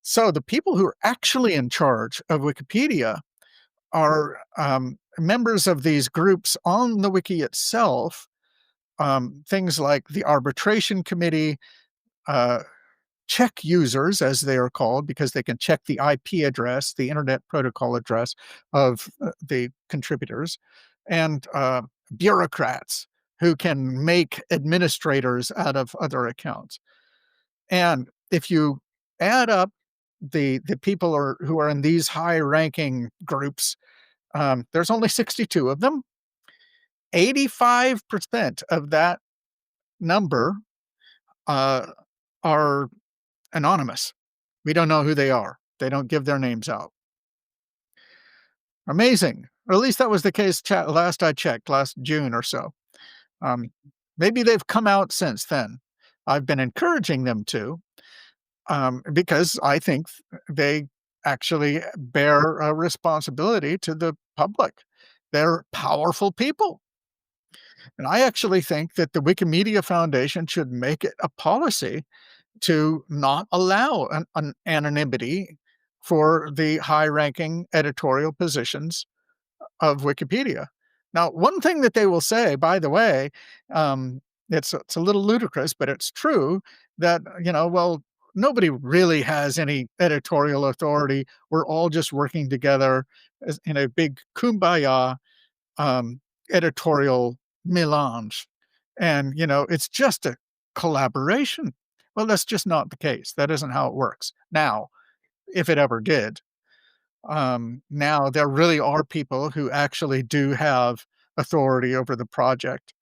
So the people who are actually in charge of Wikipedia are members of these groups on the wiki itself, things like the arbitration committee, uh, check users, as they are called, because they can check the IP address, the Internet Protocol address of the contributors, and bureaucrats who can make administrators out of other accounts. And if you add up the people who are in these high ranking groups, there's only 62 of them. 85% of that number uh, are anonymous. We don't know who they are. They don't give their names out. Amazing. Or at least that was the case last I checked, last June or so. Um, Maybe they've come out since then. I've been encouraging them to, because I think they actually bear a responsibility to the public. They're powerful people. And I actually think that the Wikimedia Foundation should make it a policy to not allow an anonymity for the high ranking editorial positions of Wikipedia. Now, one thing that they will say, by the way, um, it's a little ludicrous, but it's true that, well, nobody really has any editorial authority. We're all just working together in a big kumbaya um, editorial melange. And, it's just a collaboration. Well, that's just not the case. That isn't how it works. Now, if it ever did, now there really are people who actually do have authority over the project.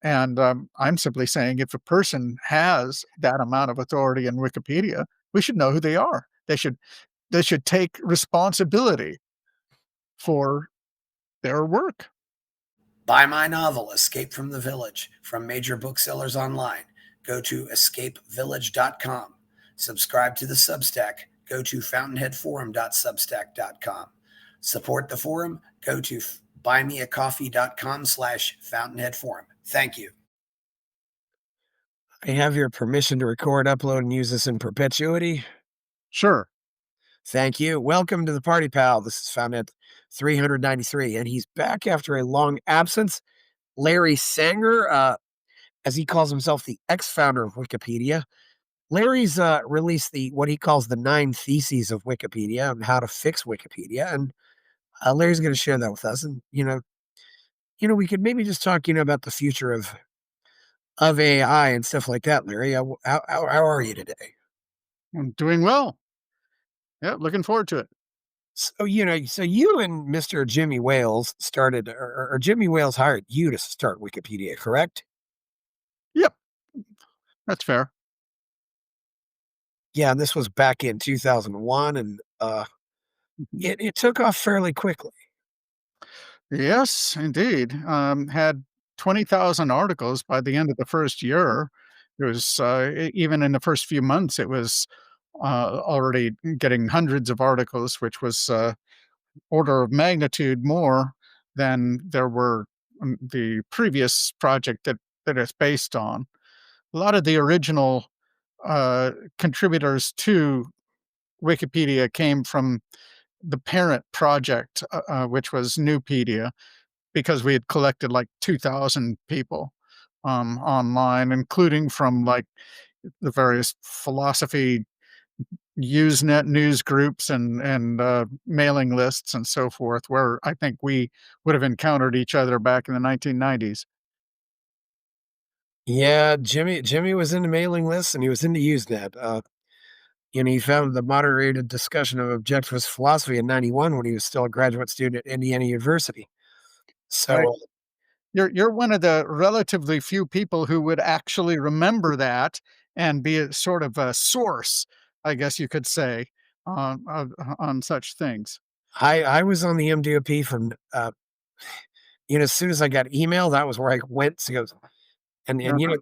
And I'm simply saying if a person has that amount of authority in Wikipedia, we should know who they are. They should take responsibility for their work. Buy my novel, Escape from the Village, from major booksellers online. Go to escapevillage.com. Subscribe to the Substack. Go to fountainheadforum.substack.com. Support the forum. Go to buymeacoffee.com/fountainheadforum. Thank you. I have your permission to record, upload, and use this in perpetuity. Sure. Thank you. Welcome to the party, pal. This is Fountainhead 393, and he's back after a long absence. Larry Sanger, as he calls himself, the ex-founder of Wikipedia. Larry's released what he calls the 9 Theses of Wikipedia and how to fix Wikipedia, and Larry's going to share that with us. And we could maybe just talk, about the future of AI and stuff like that. Larry, how are you today? I'm doing well. Yeah, looking forward to it. So you and Mr. Jimmy Wales started, or Jimmy Wales hired you to start Wikipedia, correct? Yep, that's fair. Yeah, and this was back in 2001, and it took off fairly quickly. Yes, indeed. Had 20,000 articles by the end of the first year. It was even in the first few months, it was already getting hundreds of articles, which was order of magnitude more than there were the previous project that it's based on. A lot of the original contributors to Wikipedia came from the parent project, which was Newpedia, because we had collected like 2,000 people online, including from like the various philosophy Usenet news groups and mailing lists and so forth, where I think we would have encountered each other back in the 1990s. Yeah, Jimmy was into mailing lists and he was into Usenet. He founded the Moderated Discussion of Objectivist Philosophy in '91 when he was still a graduate student at Indiana University. Right. So You're one of the relatively few people who would actually remember that and be a sort of a source, I guess you could say, on such things. I was on the MDOP from as soon as I got email, that was where I went to go. And Uh-huh.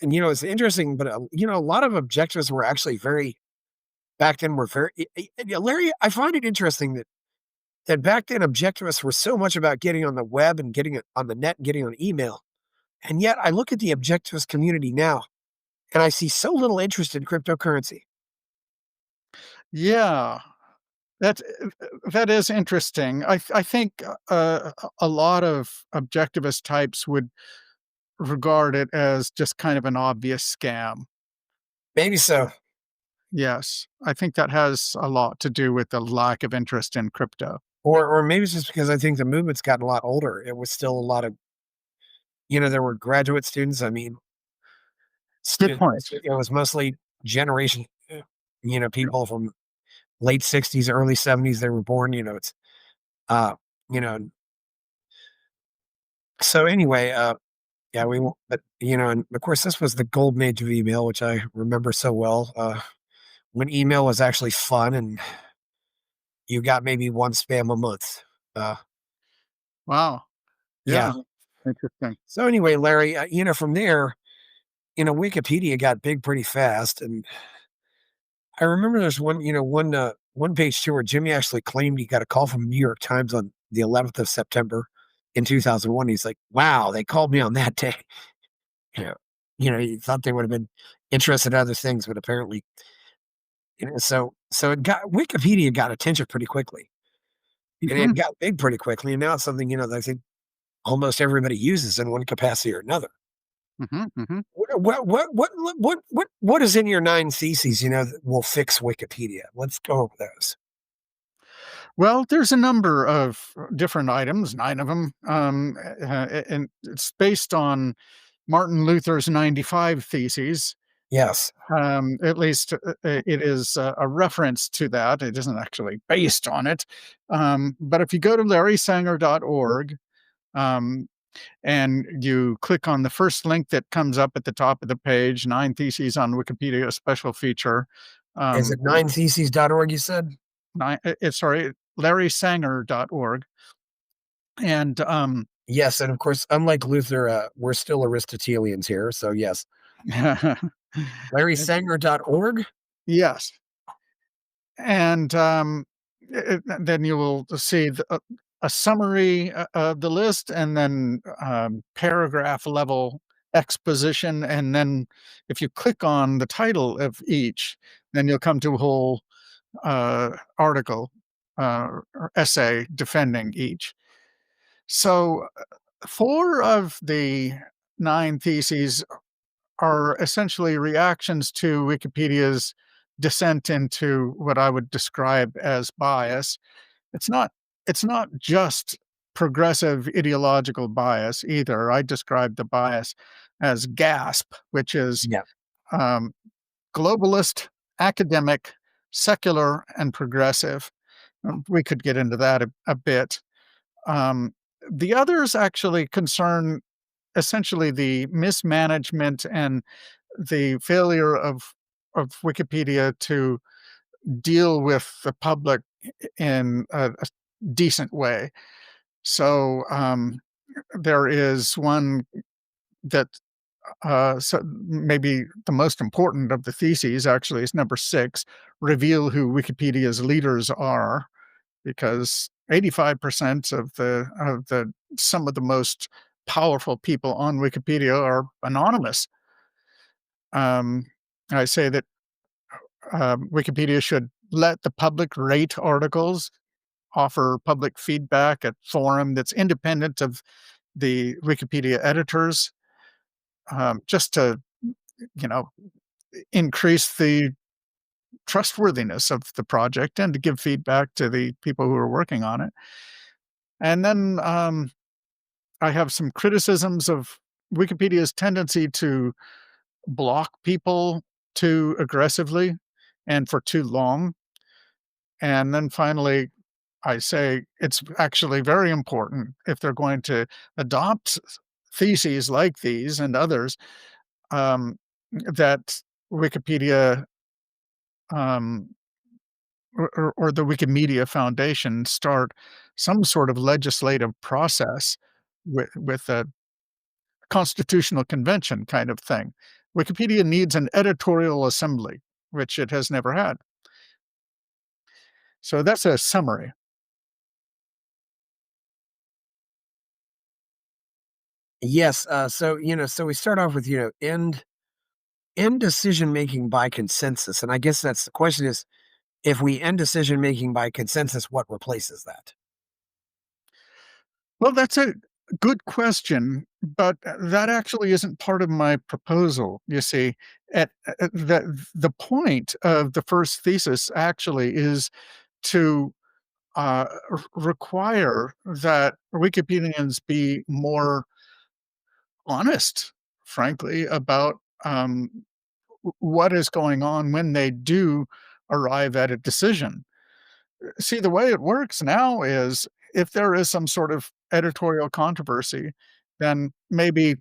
it's interesting, but a lot of objectives were actually back then were very Larry, I find it interesting that back then objectivists were so much about getting on the web and getting it on the net and getting on email. And yet I look at the objectivist community now and I see so little interest in cryptocurrency. Yeah, that that is interesting. I think, a lot of objectivist types would regard it as just kind of an obvious scam. Maybe so. Yes, I think that has a lot to do with the lack of interest in crypto. Or maybe it's just because I think the movement's gotten a lot older. It was still a lot of, there were graduate students. I mean, Good students, point. it was mostly generation, people from late 60s, early 70s, they were born, it's, uh, you know, so anyway, yeah, we won't, but, and of course, this was the golden age of email, which I remember so well, when email was actually fun and you got maybe one spam a month. Uh, Wow. yeah. Yeah, interesting. So anyway, Larry, from there, Wikipedia got big pretty fast. And I remember there's one page too where Jimmy actually claimed he got a call from the New York Times on the 11th of September in 2001. He's like, wow, they called me on that day. You know, you thought they would have been interested in other things, but apparently, so it got Wikipedia got attention pretty quickly, and Mhm, it got big pretty quickly. And now it's something that I think almost everybody uses in one capacity or another. mhm, mhm. What is in your 9 theses, that will fix Wikipedia? Let's go over those. Well, there's a number of different items, 9 of them, and it's based on Martin Luther's 95 Theses. Yes. At least, it is a reference to that. It isn't actually based on it. But if you go to larrysanger.org, um, and you click on the first link that comes up at the top of the page, 9 Theses on Wikipedia, a special feature. Is Um, it 9theses.org, you said? sorry, larrysanger.org. And Yes, and of course, unlike Luther, we're still Aristotelians here, so yes. LarrySanger.org? yes. And then you will see a summary of the list and then paragraph level exposition. And then if you click on the title of each, then you'll come to a whole article or essay defending each. So, 4 of the 9 theses are essentially reactions to Wikipedia's descent into what I would describe as bias. It's not it's not just progressive ideological bias either. I describe the bias as GASP, which is Yeah. um, globalist, academic, secular, and progressive. We could get into that a bit. Um, the others actually concern essentially the mismanagement and the failure of Wikipedia to deal with the public in a decent way. So there is one that so maybe the most important of the theses actually is number 6: reveal who Wikipedia's leaders are, because 85% of the some of the most powerful people on Wikipedia are anonymous. Um, I say that Wikipedia should let the public rate articles, offer public feedback, a forum that's independent of the Wikipedia editors, just to, you know, increase the trustworthiness of the project and to give feedback to the people who are working on it. And then I have some criticisms of Wikipedia's tendency to block people too aggressively and for too long. And then finally, I say it's actually very important if they're going to adopt theses like these and others, that Wikipedia um, or the Wikimedia Foundation start some sort of legislative process with a constitutional convention kind of thing. Wikipedia needs an editorial assembly, which it has never had. So that's a summary. Yes, so we start off with, end decision making by consensus, and I guess that's the question is, If we end decision making by consensus, what replaces that? Well, that's a good question, but that actually isn't part of my proposal. You see, the point of the first thesis actually is to require that Wikipedians be more honest, frankly, about what is going on when they do arrive at a decision. See, the way it works now is if there is some sort of editorial controversy, then maybe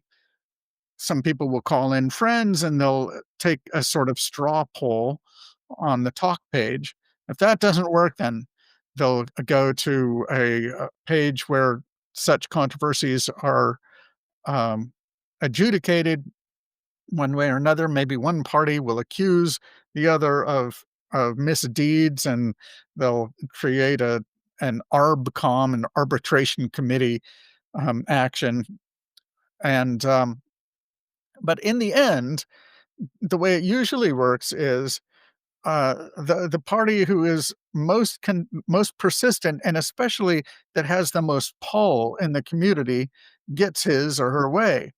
some people will call in friends and they'll take a sort of straw poll on the talk page. If that doesn't work, then they'll go to a page where such controversies are um, adjudicated one way or another. Maybe one party will accuse the other of misdeeds, and they'll create an ARBCOM, an arbitration committee action. And but in the end, the way it usually works is the party who is most persistent, and especially that has the most pull in the community, gets his or her way.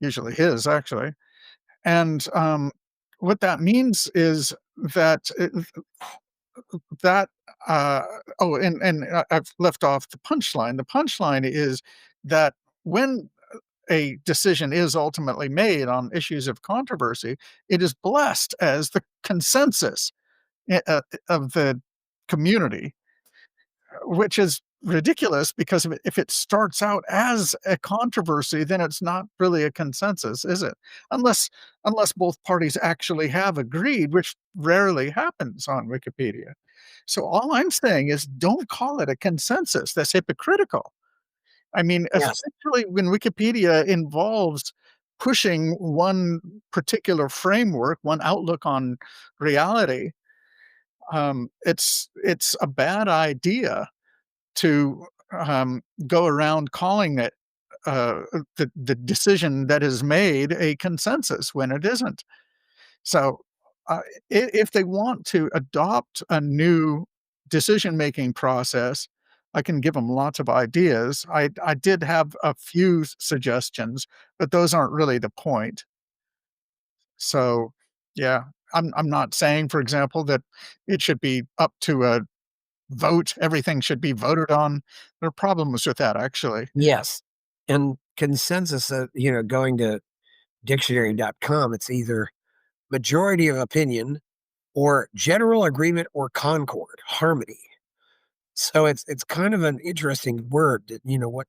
Usually his, actually. And what that means is that that oh, and I've left off the punchline. The punchline is that when a decision is ultimately made on issues of controversy, it is blessed as the consensus of the community, which is ridiculous because if it starts out as a controversy, then it's not really a consensus, is it? Unless both parties actually have agreed, which rarely happens on Wikipedia. So all I'm saying is don't call it a consensus. That's hypocritical. I mean, Yes. especially when Wikipedia involves pushing one particular framework, one outlook on reality. It's a bad idea to go around calling it the decision that is made a consensus when it isn't. So, if they want to adopt a new decision-making process, I can give them lots of ideas. I did have a few suggestions, but those aren't really the point. So, yeah, I'm not saying, for example, that it should be up to a vote, everything should be voted on. There are problems with that, actually. Yes. And consensus, going to dictionary.com, it's either majority of opinion or general agreement or concord, harmony. So it's kind of an interesting word that, what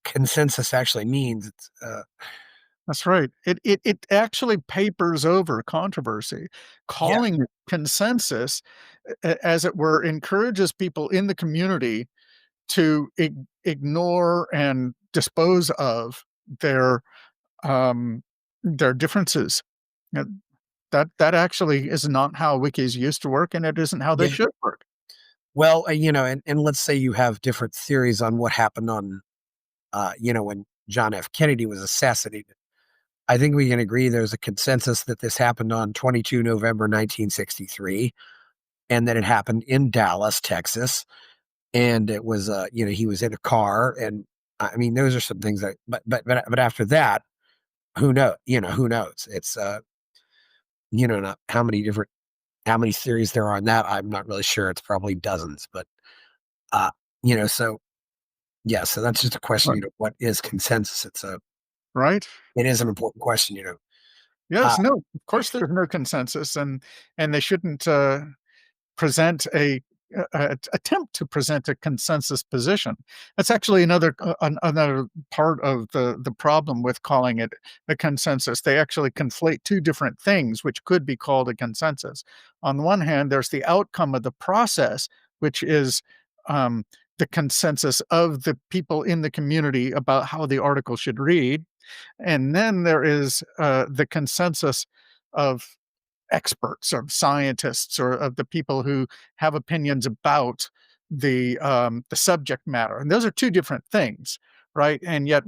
consensus actually means. It's That's right. It actually papers over controversy. yeah, Calling it consensus, as it were, encourages people in the community to ignore and dispose of their their differences. Uh, that actually is not how wikis used to work, and it isn't how they yeah. should work. Well, and let's say you have different theories on what happened on, when John F. Kennedy was assassinated. I think we can agree there's a consensus that this happened on 22 November 1963, and that it happened in Dallas, Texas. And it was, he was in a car, and I mean, those are some things that, but after that, who knows? Who knows? It's, not how many theories there are on that. I'm not really sure. It's probably dozens, but, uh, so yeah, so that's just a question, Right. what is consensus? Right? It is an important question, uh, Yes. No. Of course, there's no consensus, and they shouldn't present attempt to present a consensus position. That's actually another part of the problem with calling it a consensus. They actually conflate two different things, which could be called a consensus. On the one hand, there's the outcome of the process, which is um, the consensus of the people in the community about how the article should read, and then there is the consensus of experts, of scientists, or of the people who have opinions about the subject matter. And those are two different things, right? And yet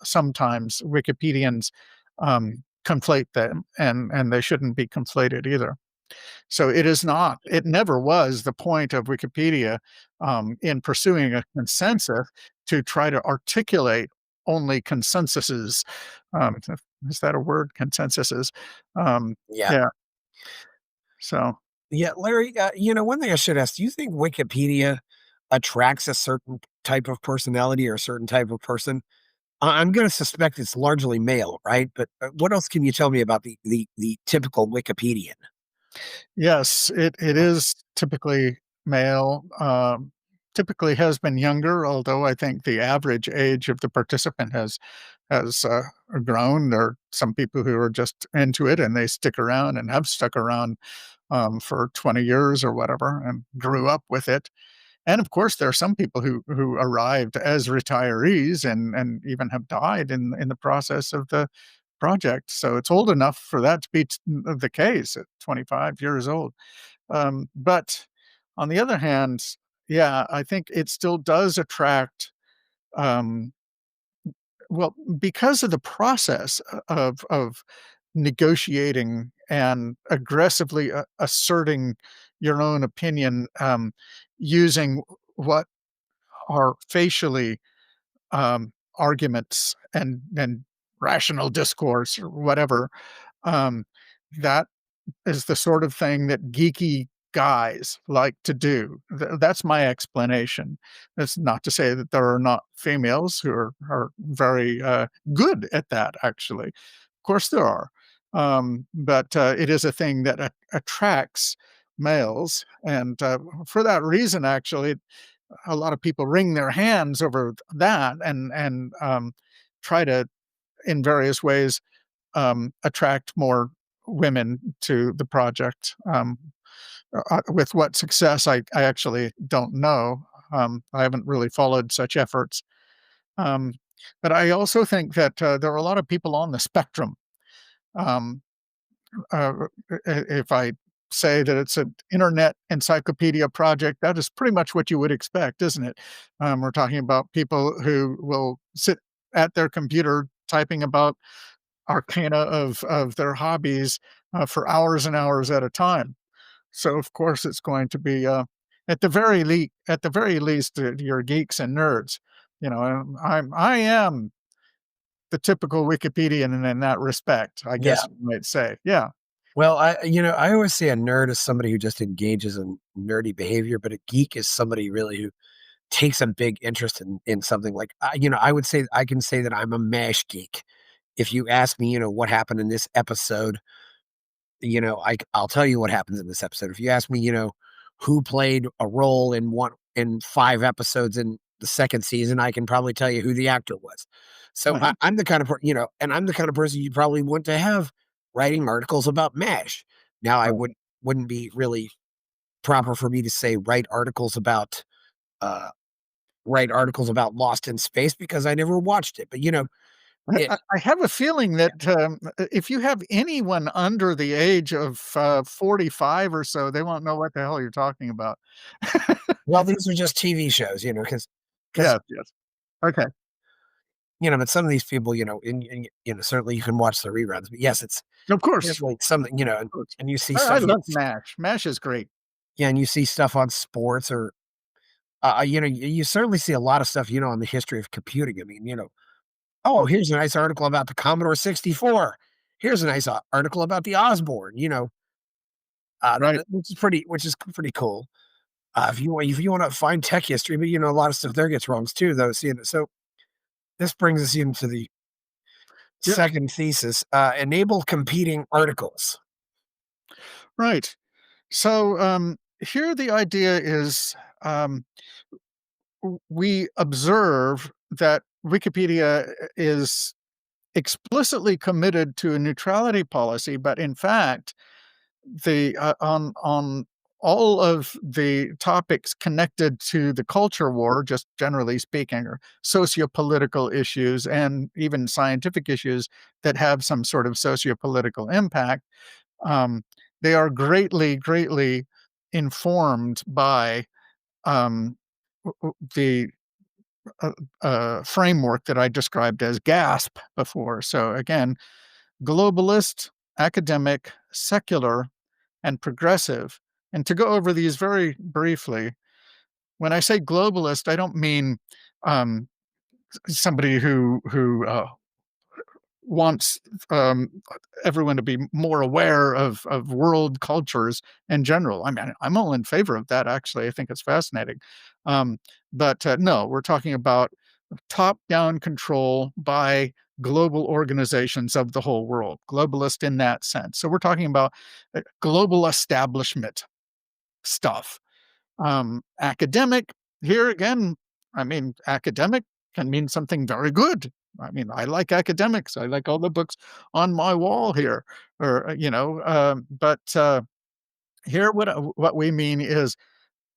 sometimes Wikipedians conflate them, and they shouldn't be conflated either. So it never was the point of Wikipedia, in pursuing a consensus to try to articulate only consensuses. Is that a word? Consensuses. Um, Yeah. yeah. So Yeah, Larry, one thing I should ask, do you think Wikipedia attracts a certain type of personality or a certain type of person? I'm going to suspect it's largely male, right? But what else can you tell me about the typical Wikipedian? yes, it is typically male. Typically has been younger, although I think the average age of the participant has grown. There are some people who are just into it and they stick around and have stuck around for 20 years or whatever and grew up with it. And of course, there are some people who arrived as retirees and even have died in the process of the project. So it's old enough for that to be the case at 25 years old. But on the other hand, yeah, I think it still does attract um, well, because of the process of negotiating and aggressively asserting your own opinion, using what are facially arguments and rational discourse or whatever, um, that is the sort of thing that geeky guys like to do. That's my explanation. That's not to say that there are not females who are very good at that, actually. Of course, there are. But it is a thing that attracts males. And for that reason, actually, a lot of people wring their hands over that and try to, in various ways, attract more women to the project. With what success, I actually don't know. I haven't really followed such efforts. Um, but I also think that there are a lot of people on the spectrum. Um, if I say that it's an internet encyclopedia project, that is pretty much what you would expect, isn't it? We're talking about people who will sit at their computer typing about arcana of their hobbies for hours and hours at a time. So of course it's going to be at the very least you're geeks and nerds. I am the typical Wikipedian in that respect, I Yeah. guess you might say. Yeah. Well, I always say a nerd is somebody who just engages in nerdy behavior, but a geek is somebody really who takes a big interest in something. Like, I would say I can say that I'm a MASH geek. If you ask me, what happened in this episode, I'll tell you what happens in this episode. If you ask me, who played a role in 5 episodes in the second season, I can probably tell you who the actor was. So Uh-huh. I'm the kind of and I'm the kind of person you probably want to have writing articles about MASH. Now, I Right. wouldn't be really proper for me to say uh, write articles about Lost in Space because I never watched it. But it. I have a feeling that if you have anyone under the age of 45 or so, they won't know what the hell you're talking about. Well, these are just TV shows, because Yes, yes. Okay. but some of these people, certainly you can watch the reruns. But yes, it's Of course. definitely something, Of course. and you see I stuff on, love MASH. MASH is great. yeah, and you see stuff on sports or, you certainly see a lot of stuff, on the history of computing. I mean, oh, here's a nice article about the Commodore 64. Here's a nice article about the Osborne, Right. which is pretty cool. If you want to find tech history, but a lot of stuff there gets wrong too, though. So this brings us into the Yeah. second thesis, enable competing articles. Right. So here the idea is we observe that Wikipedia is explicitly committed to a neutrality policy, but in fact, the on all of the topics connected to the culture war, just generally speaking, or socio-political issues and even scientific issues that have some sort of socio-political impact, um, they are greatly informed by um, the framework that I described as GASP before. So again, globalist, academic, secular, and progressive. And to go over these very briefly, when I say globalist, I don't mean um, somebody who wants um, everyone to be more aware of world cultures in general. I mean, I'm all in favor of that. Actually, I think it's fascinating. Um, but no, we're talking about top-down control by global organizations of the whole world, globalist in that sense. So we're talking about global establishment stuff. Academic, here again, I mean, academic can mean something very good. I mean, I like academics. I like all the books on my wall here, or but here what we mean is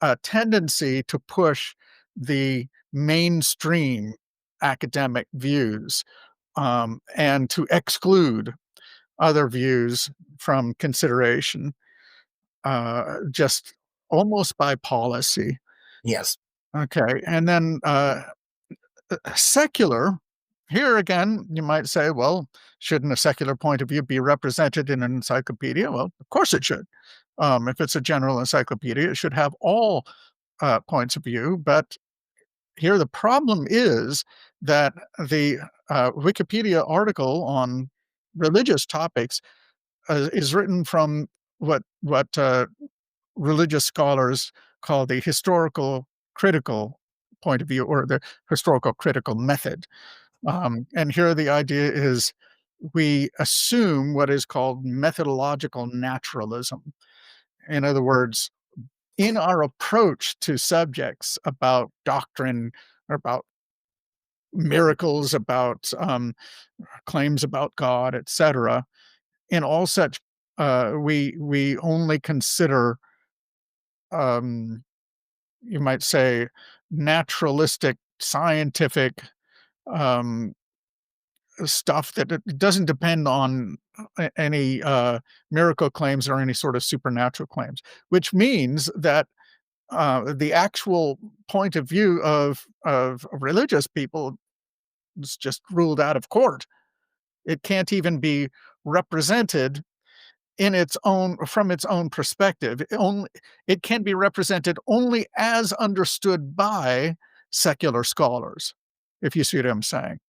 a tendency to push the mainstream academic views, and to exclude other views from consideration, just almost by policy. Yes. Okay, and then secular. Here again, you might say, well, shouldn't a secular point of view be represented in an encyclopedia? Well, of course it should. If it's a general encyclopedia, it should have all points of view. But here the problem is that the Wikipedia article on religious topics is written from what religious scholars call the historical critical point of view, or the historical critical method. And here the idea is we assume what is called methodological naturalism. In other words, in our approach to subjects about doctrine, or about miracles, about claims about God, etc., in all such, we only consider, um, you might say, naturalistic, scientific um, stuff that it doesn't depend on any miracle claims or any sort of supernatural claims, which means that the actual point of view of religious people is just ruled out of court. It can't even be represented in its own from its own perspective. It can be represented only as understood by secular scholars, if you see what I'm saying.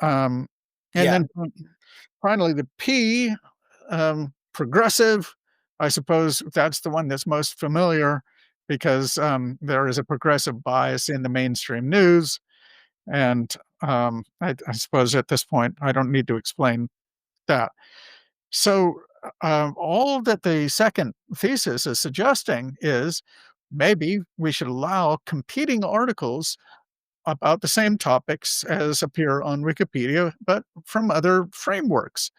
Um, and Yeah. then finally, the P, progressive. I suppose that's the one that's most familiar because there is a progressive bias in the mainstream news. And I suppose at this point, I don't need to explain that. So, all that the second thesis is suggesting is maybe we should allow competing articles about the same topics as appear on Wikipedia, but from other frameworks.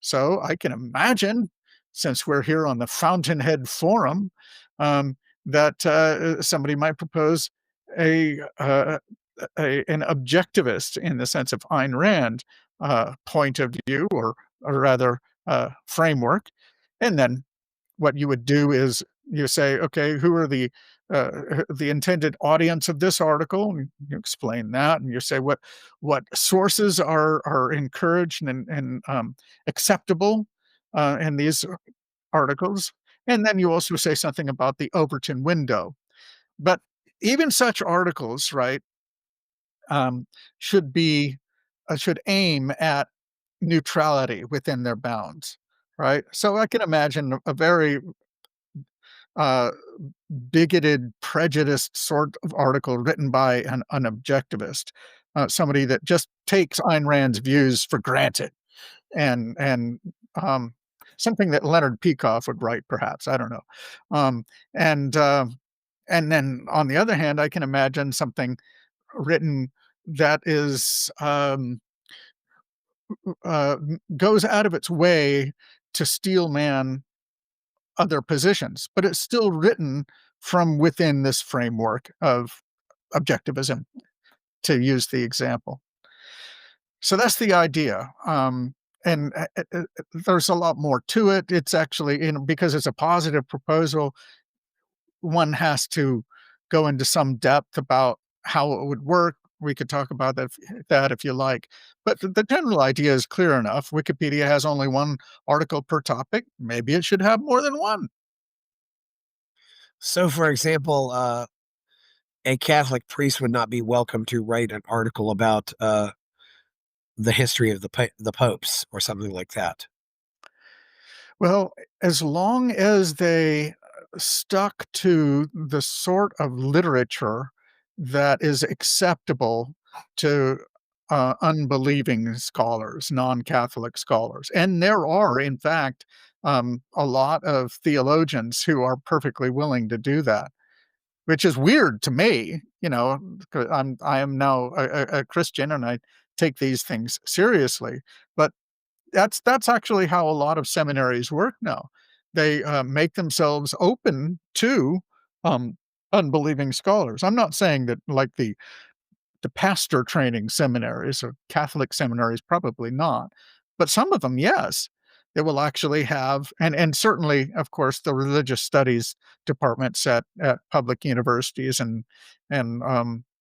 So I can imagine, since we're here on the Fountainhead Forum, um, that somebody might propose a, uh, an objectivist, in the sense of Ayn Rand, point of view, or rather framework, and then what you would do is you say, okay, who are the intended audience of this article? And you explain that, and you say what sources are encouraged and acceptable in these articles, and then you also say something about the Overton window. But even such articles, right, um, should be should aim at neutrality within their bounds, right? So I can imagine a very uh, bigoted, prejudiced sort of article written by an objectivist, somebody that just takes Ayn Rand's views for granted, and um, something that Leonard Peikoff would write, perhaps. I don't know. Um, and and then on the other hand, I can imagine something written that is goes out of its way to steel man other positions, but it's still written from within this framework of objectivism, to use the example. So that's the idea. And there's a lot more to it. It's actually, because it's a positive proposal, one has to go into some depth about how it would work, we could talk about that if you like. But the general idea is clear enough. Wikipedia has only one article per topic. Maybe it should have more than one. So, for example, a Catholic priest would not be welcome to write an article about the history of the popes or something like that. Well, as long as they stuck to the sort of literature that is acceptable to unbelieving scholars, non-Catholic scholars, and there are, in fact, a lot of theologians who are perfectly willing to do that, which is weird to me. 'Cause I am now a Christian and I take these things seriously, but that's actually how a lot of seminaries work now. They, make themselves open to, um, unbelieving scholars. I'm not saying that, like, the pastor training seminaries or Catholic seminaries, probably not, but some of them, yes. They will actually have, and certainly, of course, the religious studies departments at public universities and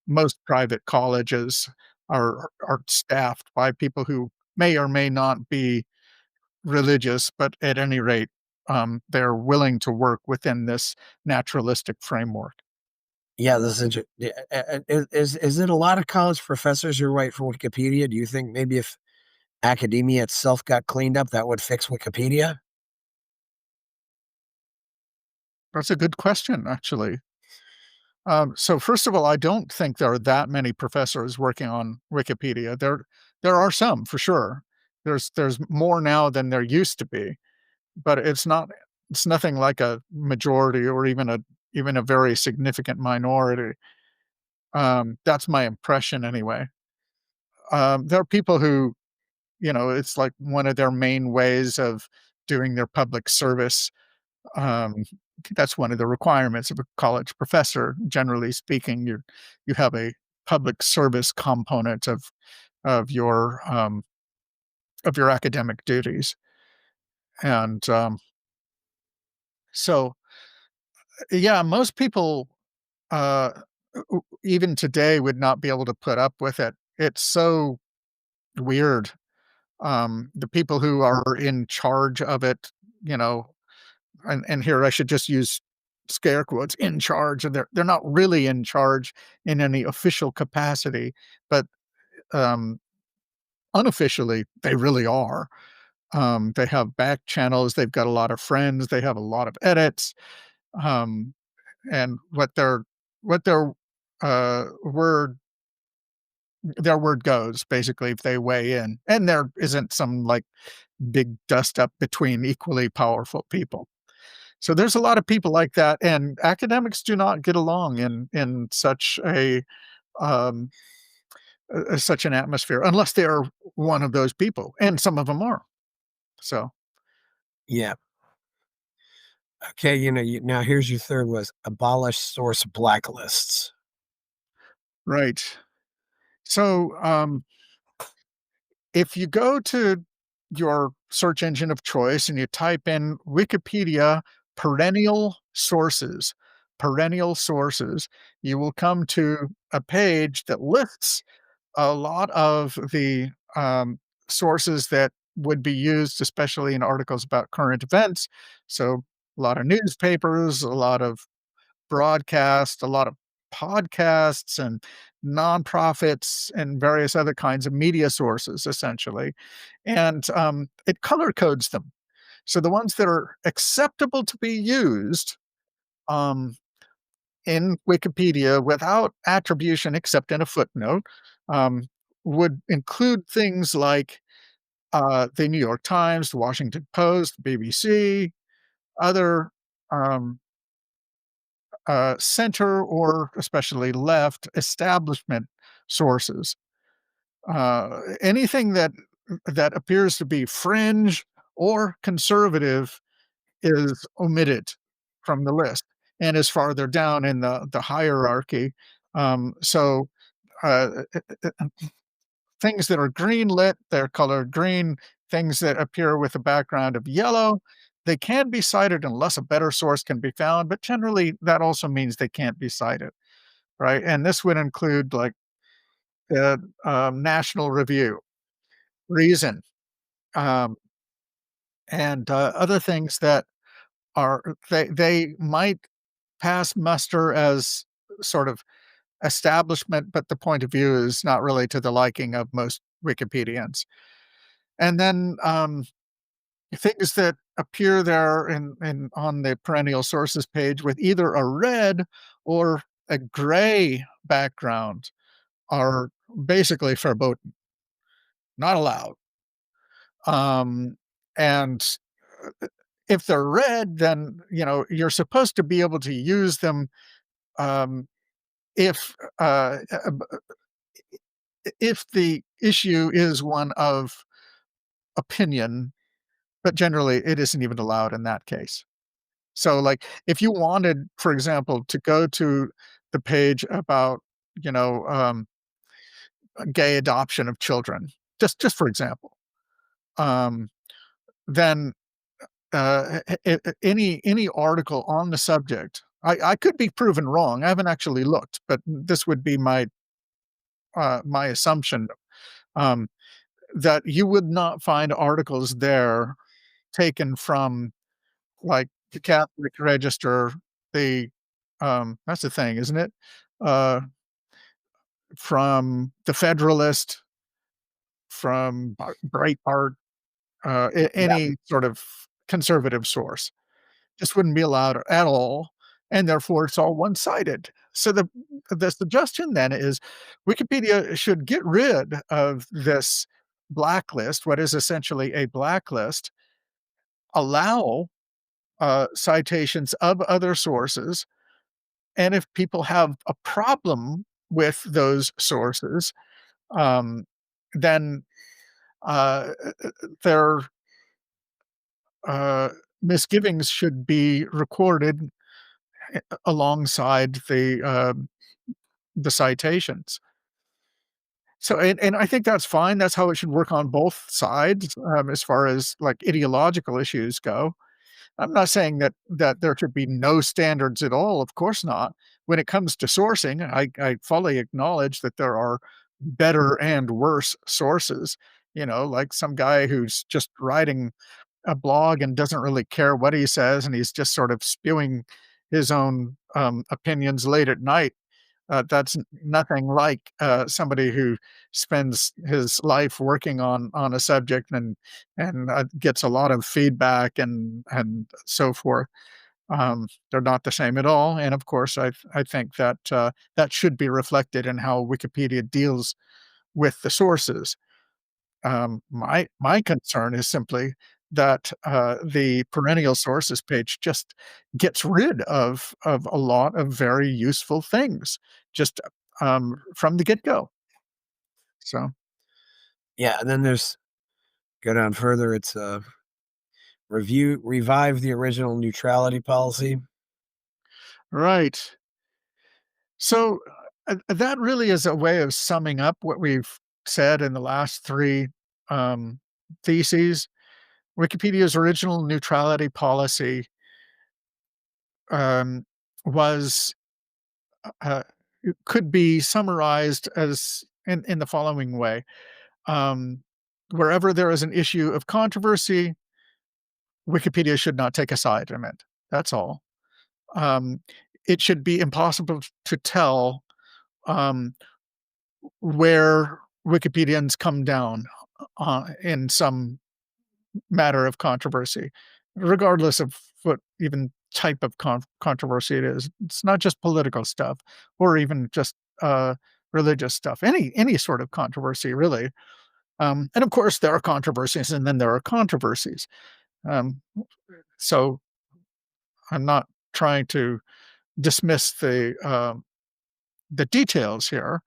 most private colleges are staffed by people who may or may not be religious, but at any rate, they're willing to work within this naturalistic framework. Yeah, this is is it a lot of college professors who write for Wikipedia? Do you think maybe if academia itself got cleaned up, that would fix Wikipedia? That's a good question, actually. So first of all, I don't think there are that many professors working on Wikipedia. There are some for sure. There's more now than there used to be, but it's nothing like a majority or even a very significant minority. That's my impression anyway. There are people who, it's like one of their main ways of doing their public service. Um, that's one of the requirements of a college professor. Generally speaking, you have a public service component of your of your academic duties, and so yeah, most people uh, even today would not be able to put up with it. It's so weird. The people who are in charge of it, you know, and here I should just use scare quotes, in charge, and they're not really in charge in any official capacity, but, um, unofficially, they really are. They have back channels, they've got a lot of friends, they have a lot of edits, um, and what their word goes, basically, if they weigh in, and there isn't some, like, big dust up between equally powerful people. So there's a lot of people like that, and academics do not get along in um, such an atmosphere unless they are one of those people, and some of them are. So, Yeah. Okay, now here's your third was abolish source blacklists. right. So, if you go to your search engine of choice and you type in Wikipedia perennial sources, you will come to a page that lists a lot of the sources that would be used, especially in articles about current events. So, a lot of newspapers, a lot of broadcasts, a lot of podcasts, and nonprofits, and various other kinds of media sources, essentially. And it color codes them. So, the ones that are acceptable to be used um, in Wikipedia without attribution except in a footnote, um, would include things like the New York Times, the Washington Post, BBC, other um, center or especially left establishment sources. Anything that appears to be fringe or conservative is omitted from the list and is farther down in the hierarchy. So uh, things that are green lit, they're colored green. Things that appear with a background of yellow, they can be cited unless a better source can be found, but generally that also means they can't be cited, right? And this would include like National Review, Reason, um, and other things that they might pass muster as sort of establishment, but the point of view is not really to the liking of most Wikipedians. And then things that appear there in on the perennial sources page with either a red or a gray background are basically verboten, not allowed. Um, and if they're red, then you're supposed to be able to use them um, if if the issue is one of opinion, but generally it isn't even allowed in that case. So, like, if you wanted, for example, to go to the page about, you know, um, gay adoption of children, just for example, um, then any article on the subject, I could be proven wrong. I haven't actually looked, but this would be my assumption, um, that you would not find articles there taken from, like, the Catholic Register, the that's the thing, isn't it? Uh, from the Federalist, from Breitbart, Yeah. any sort of conservative source. Just wouldn't be allowed at all, and therefore it's all one-sided. So the suggestion then is Wikipedia should get rid of this blacklist, what is essentially a blacklist, allow citations of other sources, and if people have a problem with those sources, um, then uh, their uh, misgivings should be recorded alongside the citations. So, and I think that's fine. That's how it should work on both sides, as far as like ideological issues go. I'm not saying that there should be no standards at all, of course not. When it comes to sourcing, I fully acknowledge that there are better and worse sources, like some guy who's just writing a blog and doesn't really care what he says, and he's just sort of spewing his own, opinions late at night. That's nothing like, somebody who spends his life working on a subject and gets a lot of feedback and so forth. They're not the same at all, and of course, I think that, that should be reflected in how Wikipedia deals with the sources. My concern is simply that, the perennial sources page just gets rid of a lot of very useful things, just, from the get-go. So, Yeah, and then there's go down further, it's, revive the original neutrality policy. right. So, that really is a way of summing up what we've said in the last 3, um, theses. Wikipedia's original neutrality policy, um, was uh, it could be summarized as in the following way. Um, Wherever there is an issue of controversy, Wikipedia should not take a side in it. That's all. Um, it should be impossible to tell um, where Wikipedians come down in some matter of controversy, regardless of what even type of controversy it is. It's not just political stuff or even just religious stuff. Any sort of controversy, really. And of course, there are controversies, and then there are controversies. Um, so I'm not trying to dismiss the details here,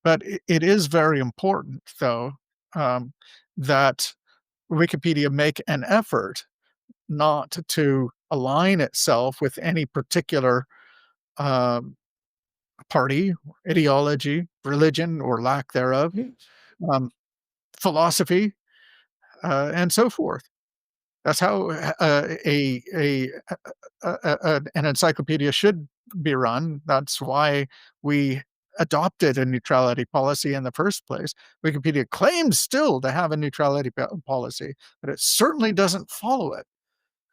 but it is very important, though, um, that Wikipedia make an effort not to align itself with any particular um, party, ideology, religion, or lack thereof, um, philosophy, and so forth. That's how an encyclopedia should be run. That's why we adopted a neutrality policy in the first place. Wikipedia claims still to have a neutrality policy, but it certainly doesn't follow it,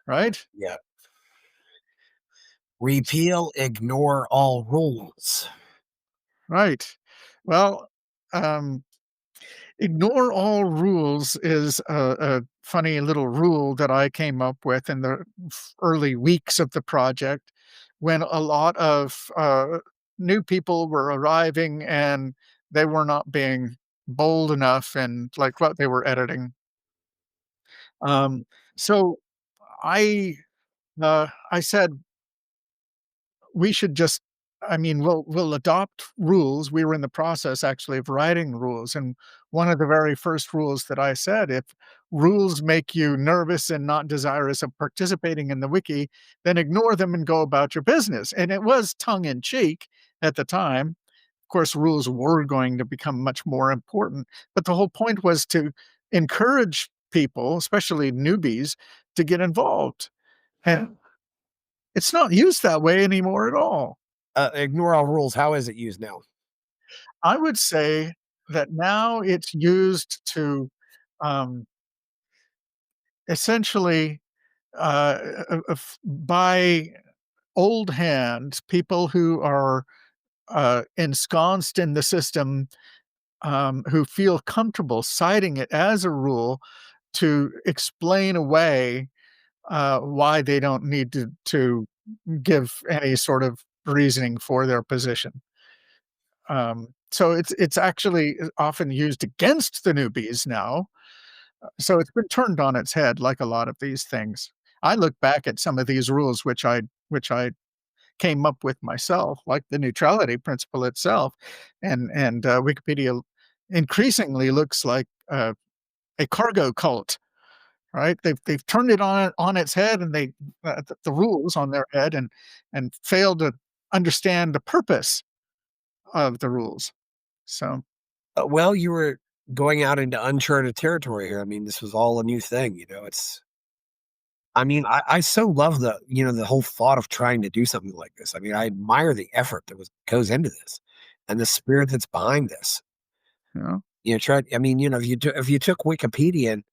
right? Yeah. Repeal, ignore all rules. Right. Well, um, ignore all rules is a funny little rule that I came up with in the early weeks of the project when a lot of new people were arriving and they were not being bold enough in like what they were editing. Um, so I I said we should just I mean, we'll adopt rules. We were in the process actually of writing rules, and one of the very first rules that I said, if rules make you nervous and not desirous of participating in the wiki, then ignore them and go about your business. And it was tongue in cheek at the time. Of course, rules were going to become much more important, but the whole point was to encourage people, especially newbies, to get involved. And it's not used that way anymore at all. Ignore all rules. How is it used now? I would say that now it's used to, um, essentially, by old hands, people who are, ensconced in the system, who feel comfortable citing it as a rule to explain away, why they don't need to give any sort of reasoning for their position. So it's actually often used against the newbies now. So it's been turned on its head like a lot of these things. I look back at some of these rules which I came up with myself, like the neutrality principle itself, and Wikipedia increasingly looks like a cargo cult, right? They've turned it on its head, and the rules on their head, and failed to understand the purpose of the rules. So Well, you were going out into uncharted territory here. I mean, this was all a new thing. I mean, I so love the whole thought of trying to do something like this. I mean, I admire the effort that goes into this and the spirit that's behind this. you know, I mean, if you took Wikipedia and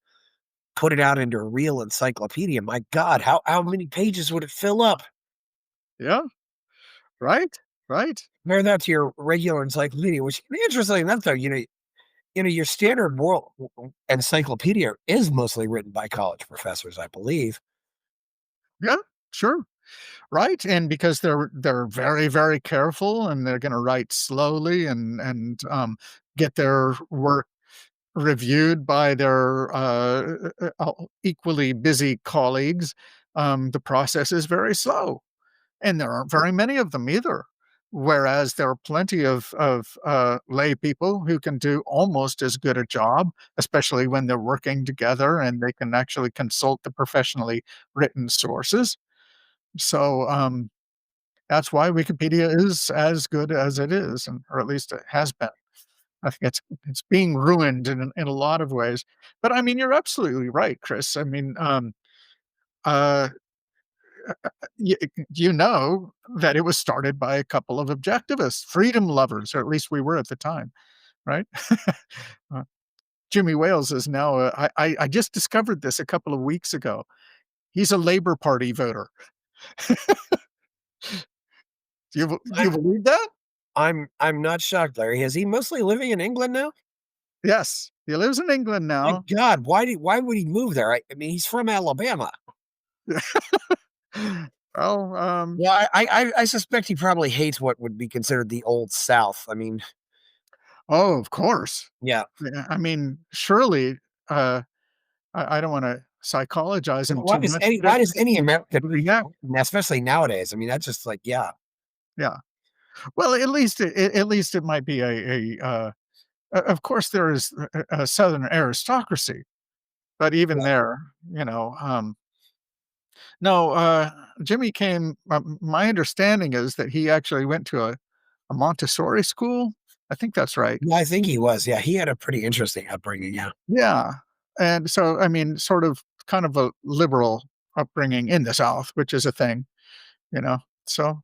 put it out into a real encyclopedia, my God, how many pages would it fill up? yeah, right, right, Compare that to your regular encyclopedia, which interestingly enough, though, your standard world encyclopedia is mostly written by college professors, I believe. yeah, sure, right, and because they're very, very careful, and they're gonna write slowly and get their work reviewed by their, equally busy colleagues, the process is very slow. And there aren't very many of them either. Whereas there are plenty of lay people who can do almost as good a job, especially when they're working together and they can actually consult the professionally written sources. So, that's why Wikipedia is as good as it is, and or at least it has been. I think it's being ruined in a lot of ways. But I mean, you're absolutely right, Chris. I mean, uh you you know that it was started by a couple of objectivists, freedom lovers, or at least we were at the time, right? Uh, Jimmy Wales is now I just discovered this a couple of weeks ago. He's a Labor Party voter. Do you believe that? I'm not shocked, Larry. Is he mostly living in England now? Yes, he lives in England My now. God, why would he move there? I mean, he's from Alabama. Well, Yeah, I suspect he probably hates what would be considered the old South. I mean, oh, of course. yeah. Yeah, I mean, surely, uh, I don't wanna psychologize him Why too does much, any but why does any American, yeah, especially nowadays? I mean, that's just like, yeah, yeah. Well, at least it might be of course, there is a Southern aristocracy, but even there, you know, no, Jimmy came my understanding is that he actually went to a Montessori school. I think that's right. yeah. I think he was. Yeah, he had a pretty interesting upbringing. Yeah. Yeah, and so, I mean, sort of kind of a liberal upbringing in the South, which is a thing, you know? So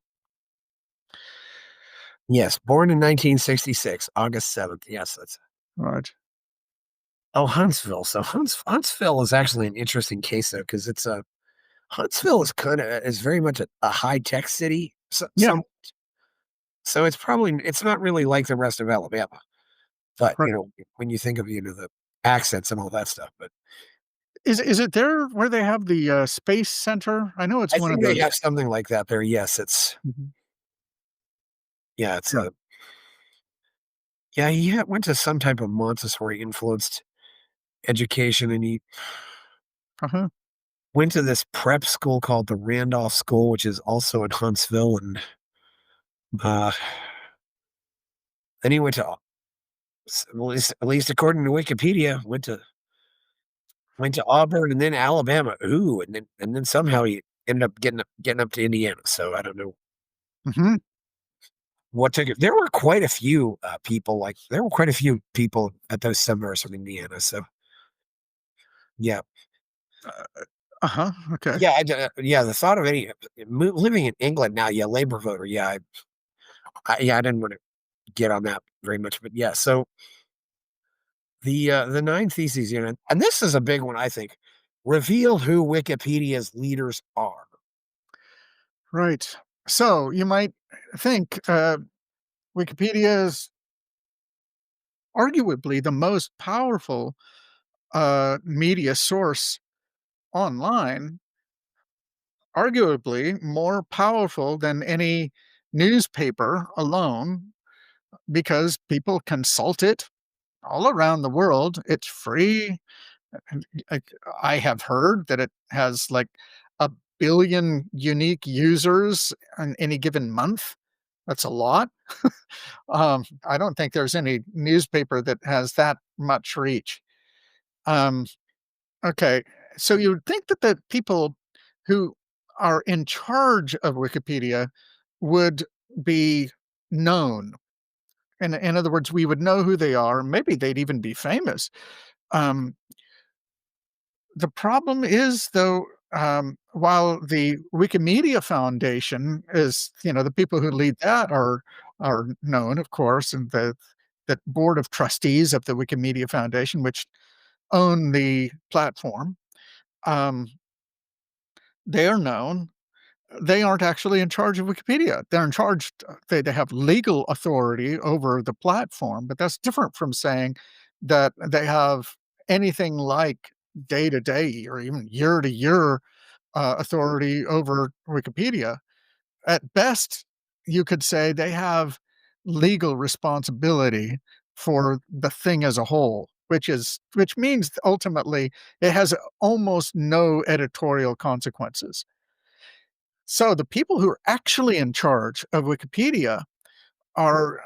Yes, born in 1966, August 7th. Yes, that's Right. oh, Huntsville. So Huntsville is actually an interesting case though, because it's a Huntsville is very much a high tech city. Yeah. So it's not really like the rest of Alabama. But Right. when you think of the accents and all that stuff, but Is it there where they have the, space center? I know it's I one of think they those. have something like that there. Yes, it's Mhm. yeah, it's Yeah. a yeah. Went to some type of Montessori influenced education, and he Uh-huh. went to this prep school called the Randolph School, which is also in Huntsville, and uh, then he went to at least according to Wikipedia, went to Auburn and then Alabama. Ooh, and then somehow he ended up getting up to Indiana. So I don't know Mhm. what took it. There were quite a few people there were quite a few people at those seminars from Indiana. So yeah, Uh-huh. Okay. yeah, yeah. The thought of living in England now, yeah, Labor voter, yeah, I didn't want to get on that very much, but yeah. So the nine theses, and this is a big one, I think. Reveal who Wikipedia's leaders are. Right. So, you might think, Wikipedia is arguably the most powerful, media source online, arguably more powerful than any newspaper alone because people consult it all around the world. It's free. And I have heard that it has like a billion unique users in any given month. That's a lot. I don't think there's any newspaper that has that much reach. Um, okay, so you would think that the people who are in charge of Wikipedia would be known. In other words, we would know who they are. Maybe they'd even be famous. Um, the problem is, though, while the Wikimedia Foundation is, the people who lead that are known, of course, and the board of trustees of the Wikimedia Foundation, which own the platform, um, they are known. They aren't actually in charge of Wikipedia. They're in charge. They have legal authority over the platform, but that's different from saying that they have anything like day to day or even year to year authority over Wikipedia. At best, you could say they have legal responsibility for the thing as a whole, which means ultimately it has almost no editorial consequences. So the people who are actually in charge of Wikipedia are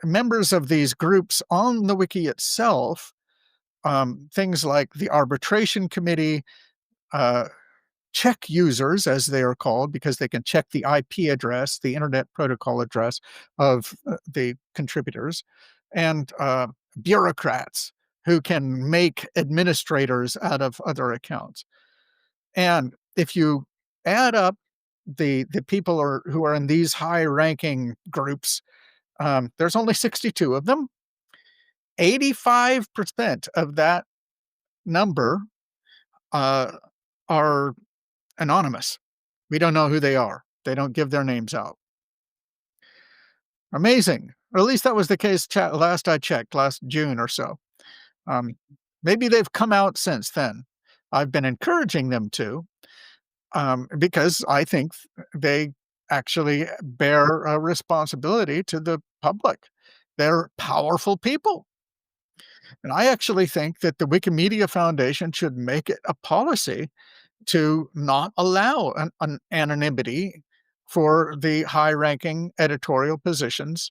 members of these groups on the wiki itself, things like the arbitration committee, uh, check users, as they are called, because they can check the IP address, the Internet Protocol address of the contributors, and bureaucrats who can make administrators out of other accounts. And if you add up the people who are in these high ranking groups, there's only 62 of them. 85% of that number uh, are anonymous. We don't know who they are. They don't give their names out. Amazing. Or at least that was the case last I checked, last June or so. Um, Maybe they've come out since then. I've been encouraging them to, because I think they actually bear a responsibility to the public. They're powerful people. And I actually think that the Wikimedia Foundation should make it a policy to not allow an anonymity for the high ranking editorial positions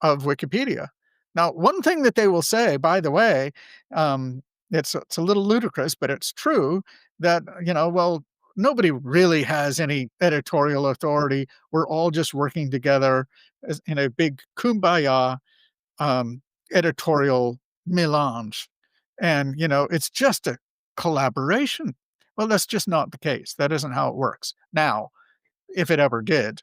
of Wikipedia. Now, one thing that they will say, by the way, um, it's a little ludicrous, but it's true that, well, nobody really has any editorial authority. We're all just working together in a big kumbaya um, editorial melange. And, it's just a collaboration. Well, that's just not the case. That isn't how it works now, if it ever did.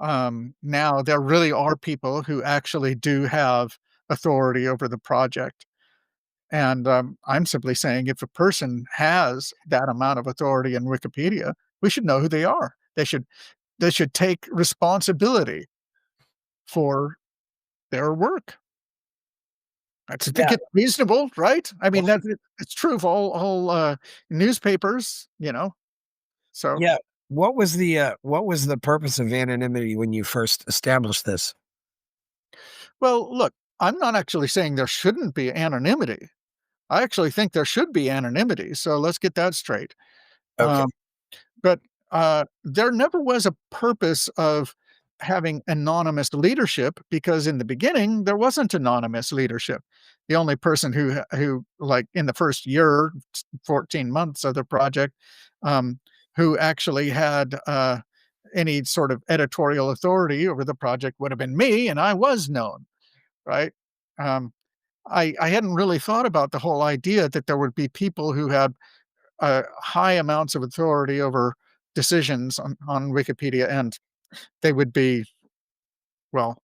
Now there really are people who actually do have authority over the project. And I'm simply saying if a person has that amount of authority in Wikipedia, we should know who they are. They should take responsibility for their work. I think Yeah. it's reasonable, right? I mean, Well, it's true of all newspapers, you know? So, yeah. What was the purpose of anonymity when you first established this? well, look, I'm not actually saying there shouldn't be anonymity. I actually think there should be anonymity, so let's get that straight. Okay. Um, but, there never was a purpose of having anonymous leadership because in the beginning, there wasn't anonymous leadership. The only person who, like, in the first year, 14 months of the project, um, who actually had, any sort of editorial authority over the project would have been me, and I was known, right? Um, I hadn't really thought about the whole idea that there would be people who had high amounts of authority over decisions on Wikipedia, and they would be, well,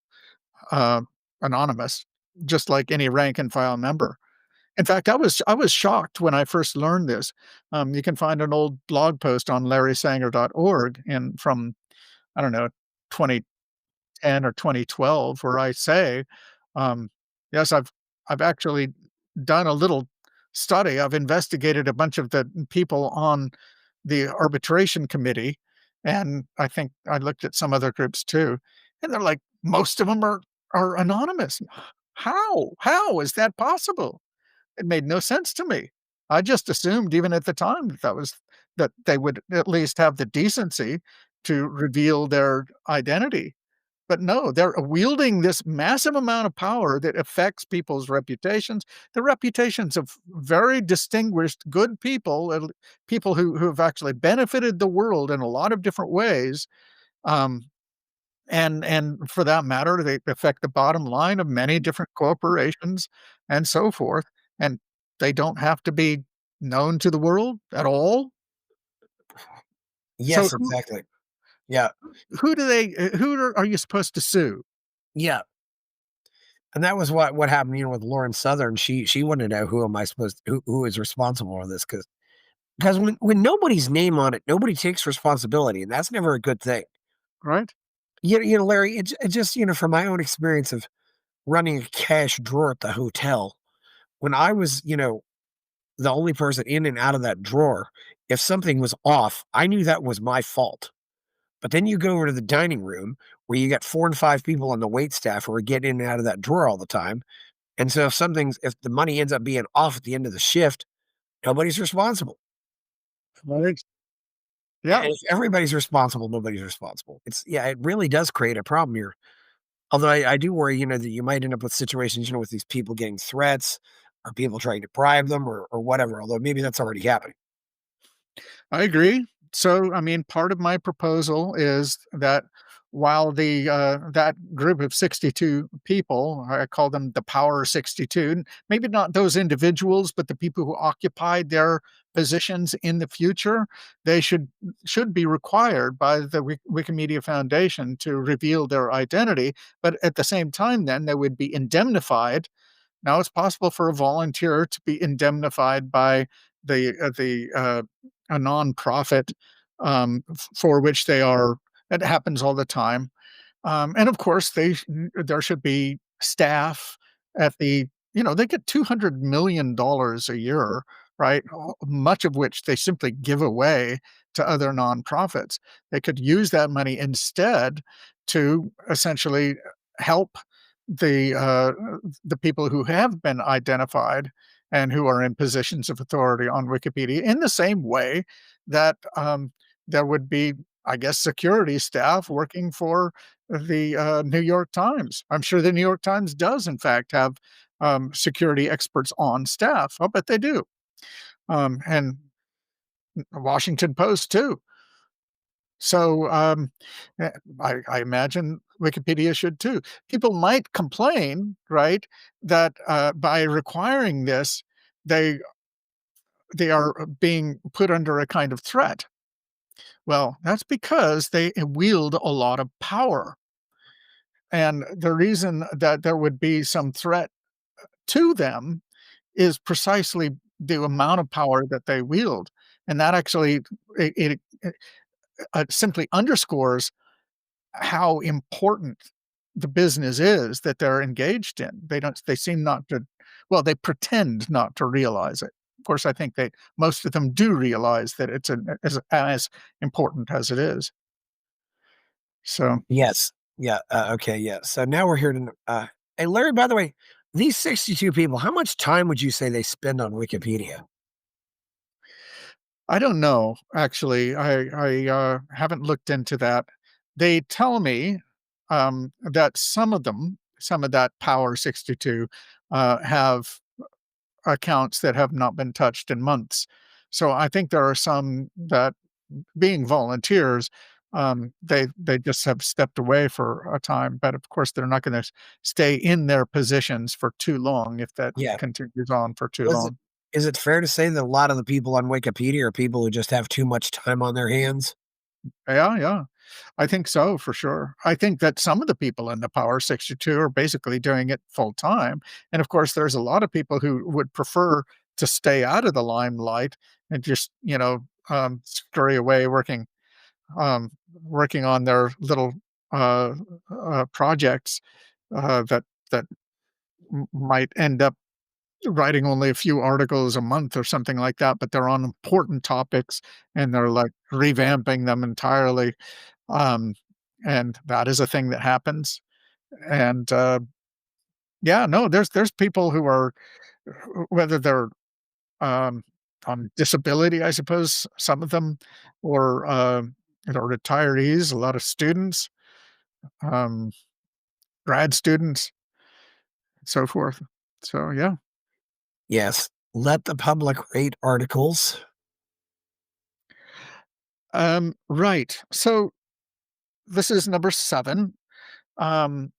uh, anonymous, just like any rank and file member. In fact, I was shocked when I first learned this. You can find an old blog post on larrysanger.org and from, I don't know, 2010 or 2012, where I say, um, yes, I've actually done a little study. I've investigated a bunch of the people on the arbitration committee, and I think I looked at some other groups too, and they're like, most of them are anonymous. How is that possible? It made no sense to me. I just assumed even at the time that they would at least have the decency to reveal their identity. But no, they're wielding this massive amount of power that affects people's reputations, the reputations of very distinguished, good people, people who have actually benefited the world in a lot of different ways. Um, and for that matter, they affect the bottom line of many different corporations and so forth. And they don't have to be known to the world at all. So Yes, exactly. Yeah. who are you supposed to sue? Yeah. And that was what happened, with Lauren Southern. She wanted to know who am I supposed who is responsible for this because when nobody's name on it, nobody takes responsibility, and that's never a good thing. Right? Larry, it just, from my own experience of running a cash drawer at the hotel, when I was, the only person in and out of that drawer, if something was off, I knew that was my fault. But then you go over to the dining room where you got 4 and 5 people on the wait staff who are getting in and out of that drawer all the time. And so if the money ends up being off at the end of the shift, nobody's responsible. Right. And Yeah. if everybody's responsible, nobody's responsible. It really does create a problem here. Although I do worry, that you might end up with situations, with these people getting threats or people trying to bribe them or whatever, although maybe that's already happening. I agree. So, I mean, part of my proposal is that while that group of 62 people, I call them the Power 62, maybe not those individuals, but the people who occupied their positions in the future, they should be required by the Wikimedia Foundation to reveal their identity. But at the same time, then they would be indemnified. Now it's possible for a volunteer to be indemnified by the a nonprofit, for which they are. It happens all the time. And of course, there should be staff at they get $200 million a year, right? Much of which they simply give away to other nonprofits. They could use that money instead to essentially help the people who have been identified and who are in positions of authority on Wikipedia in the same way that there would be, I guess, security staff working for the New York Times. I'm sure the New York Times does, in fact, have security experts on staff. I'll bet they do. And Washington Post, too. So I imagine Wikipedia should too. People might complain, right, that by requiring this, they they are being put under a kind of threat. Well, that's because they wield a lot of power. And the reason that there would be some threat to them is precisely the amount of power that they wield. And that actually simply underscores how important the business is that they're engaged in. They seem not to, well, they pretend not to realize it. Of course, I think most of them do realize that it's as important as it is. So Yes. Yeah. Okay. Yeah. So now we're here to. Hey, Larry. By the way, these 62 people, how much time would you say they spend on Wikipedia? I don't know, actually. I haven't looked into that. They tell me, that some of that Power 62, have accounts that have not been touched in months. So I think there are some that, being volunteers, they just have stepped away for a time, but of course, they're not gonna stay in their positions for too long if that Yeah. continues on for too Was it? long. Is it fair to say that a lot of the people on Wikipedia are people who just have too much time on their hands? Yeah, yeah. I think so, for sure. I think that some of the people in the Power 62 are basically doing it full time, and of course, there's a lot of people who would prefer to stay out of the limelight and just, scurry away working on their little, uh, projects, that might end up writing only a few articles a month or something like that, but they're on important topics, and they're, like, revamping them entirely, um, and that is a thing that happens, and, yeah, no, there's people who are, whether they're, um, on disability, I suppose, some of them, or, retirees, a lot of students, um, grad students, and so forth. So, yeah. Yes. Let the public rate articles. Right. So this is number 7. Um,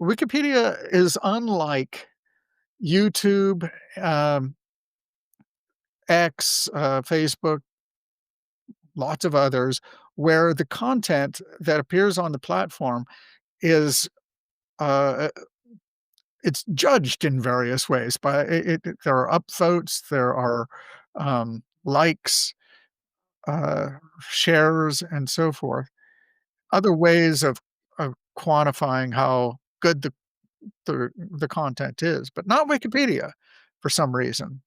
Wikipedia is unlike YouTube, X, Facebook, lots of others, where the content that appears on the platform is, uh, it's judged in various ways by there are upvotes, there are, likes, uh, shares, and so forth. Other ways of quantifying how good the content is, but not Wikipedia for some reason,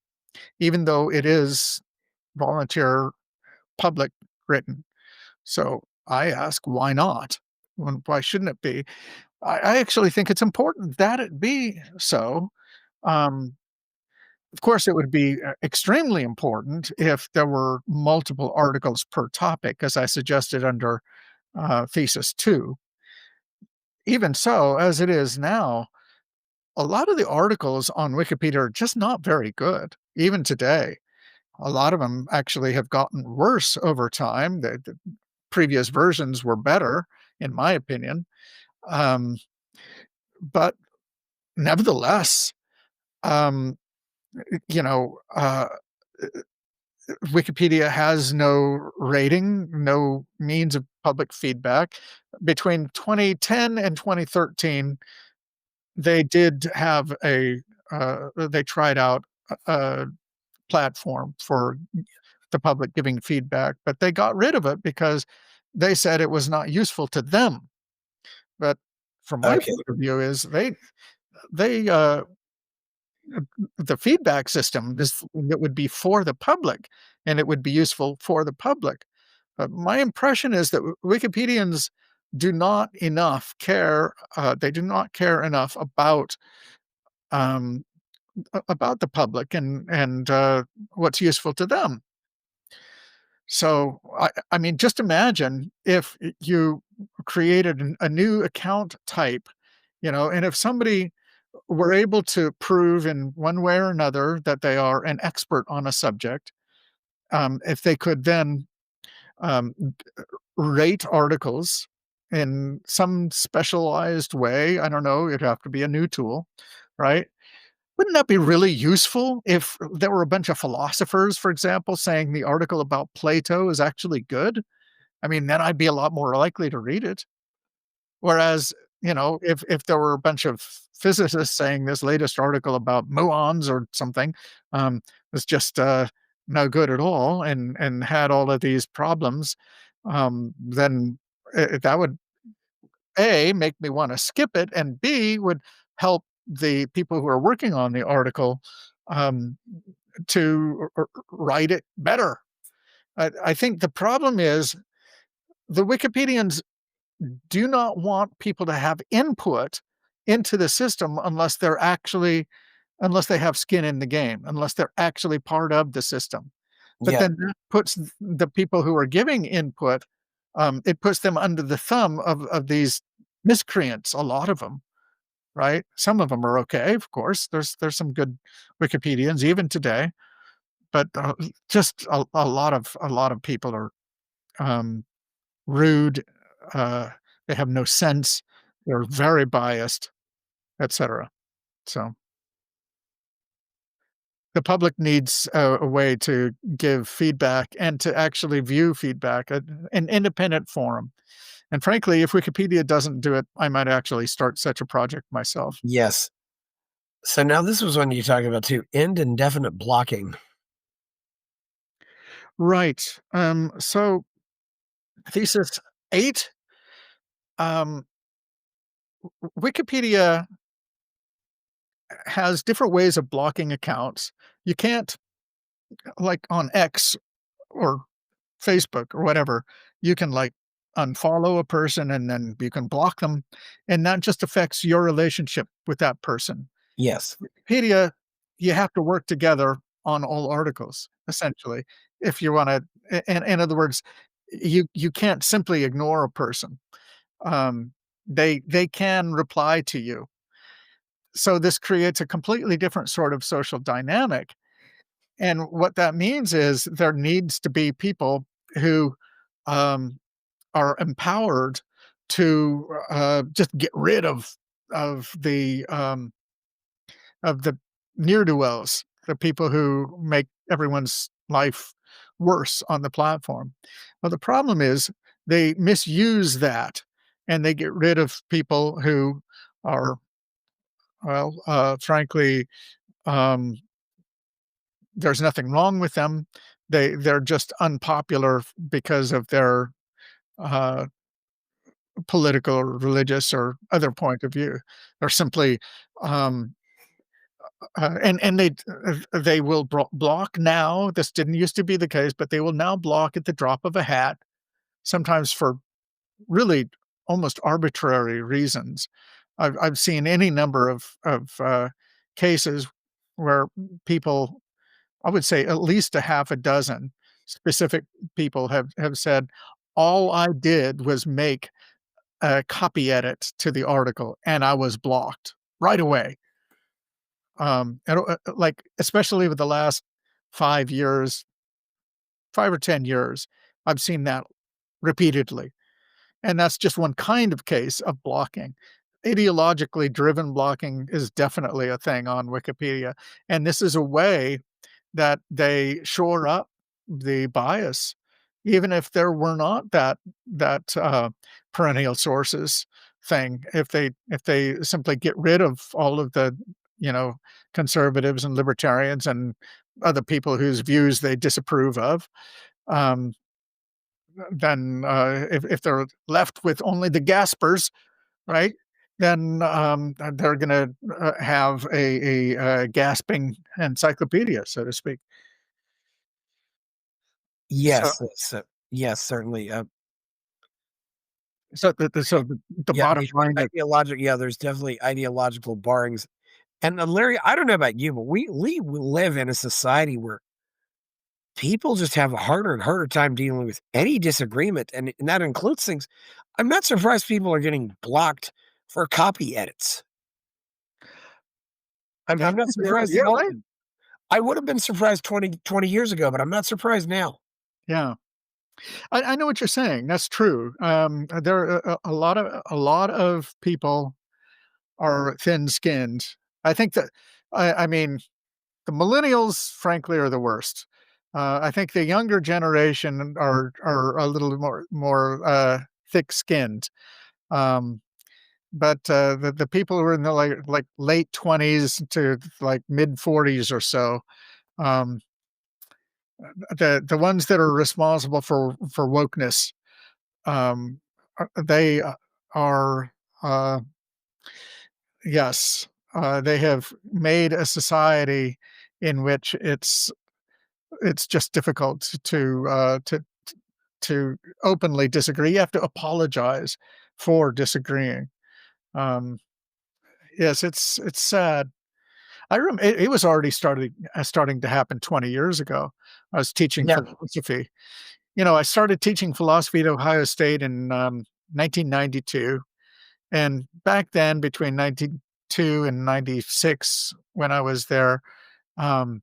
even though it is volunteer, public written. So I ask, why not? Why shouldn't it be? I actually think it's important that it be so. Um, of course, it would be extremely important if there were multiple articles per topic, as I suggested under thesis 2. Even so, as it is now, a lot of the articles on Wikipedia are just not very good, even today. A lot of them actually have gotten worse over time. The previous versions were better, in my opinion. Um, but nevertheless, um, you know, uh, Wikipedia has no rating, no means of public feedback. Between 2010 and 2013, they did have they tried out a platform for the public giving feedback, but they got rid of it because they said it was not useful to them. But from my Okay. point of view is they, the feedback system is something that would be for the public, and it would be useful for the public. My impression is that Wikipedians do not enough care, they do not care enough um, about the public and what's useful to them. So, I mean, just imagine if you created a new account type, and if somebody were able to prove in one way or another that they are an expert on a subject, if they could then um, rate articles in some specialized way. I don't know, it'd have to be a new tool, right? Wouldn't that be really useful if there were a bunch of philosophers, for example, saying the article about Plato is actually good? I mean, then I'd be a lot more likely to read it. Whereas, if there were a bunch of physicists saying this latest article about muons or something, was just, no good at all and had all of these problems, then, that would, A, make me wanna skip it, and B, would help the people who are working on the article, um, to write it better. I think the problem is the Wikipedians do not want people to have input into the system unless they have skin in the game, unless they're actually part of the system. But Yeah. then that puts the people who are giving input, it puts them under the thumb of these miscreants, a lot of them, right? Some of them are okay, of course. There's some good Wikipedians even today, but, just a lot of people are, um, rude, uh, they have no sense, they're very biased, etcetera. So, the public needs a way to give feedback and to actually view feedback, an independent forum. And frankly, if Wikipedia doesn't do it, I might actually start such a project myself. Yes. So now this was one you talking about too, end indefinite blocking. Right. So thesis 8, um, Wikipedia has different ways of blocking accounts. You can't, like on X or Facebook or whatever, you can like unfollow a person and then you can block them, and that just affects your relationship with that person. Yes. Wikipedia, you have to work together on all articles, essentially, if you wanna, in other words, you can't simply ignore a person. They can reply to you. So this creates a completely different sort of social dynamic, and what that means is there needs to be people who, um, are empowered to, just get rid of the ne'er-do-wells, the people who make everyone's life worse on the platform. Well, the problem is they misuse that, and they get rid of people who are, well, frankly, um, there's nothing wrong with them. They're just unpopular because of their, uh, political or religious or other point of view. They're simply, um, and they will block now. This didn't used to be the case, but they will now block at the drop of a hat, sometimes for really almost arbitrary reasons. I've seen any number of cases where people, I would say at least a half a dozen specific people have said, "All I did was make a copy edit to the article, and I was blocked right away." Like, especially with the last 5 years, 5 or 10 years, I've seen that repeatedly, and that's just one kind of case of blocking. Ideologically driven blocking is definitely a thing on Wikipedia, and this is a way that they shore up the bias, even if there were not that perennial sources thing. If they simply get rid of all of the, you know, conservatives and libertarians and other people whose views they disapprove of, um, then, if they're left with only the gaspers, right, then, they're gonna, have a gasping encyclopedia, so to speak. So Yes. Yes, certainly. so the Yeah, bottom line is, yeah, there's definitely ideological barrings. And Larry, I don't know about you, but we live in a society where people just have a harder and harder time dealing with any disagreement, and that includes things. I'm not surprised people are getting blocked for copy edits. I'm not surprised yeah, at all. right? I would have been surprised 20 years ago, but I'm not surprised now. Yeah. I know what you're saying, that's true. There are a lot of people are thin-skinned. I think that I mean, the millennials, frankly, are the worst. I think the younger generation are a little more thick-skinned. Um, but the people who are in the like late 20s to like mid 40s or so, um, the ones that are responsible for wokeness, um, they are yes, they have made a society in which it's just difficult to openly disagree. You have to apologize for disagreeing. Um, yes, it's sad. It was already starting to happen 20 years ago. I was teaching Yeah. philosophy. I started teaching philosophy at Ohio State in 1992, and back then, between 92 and 96, when I was there, um,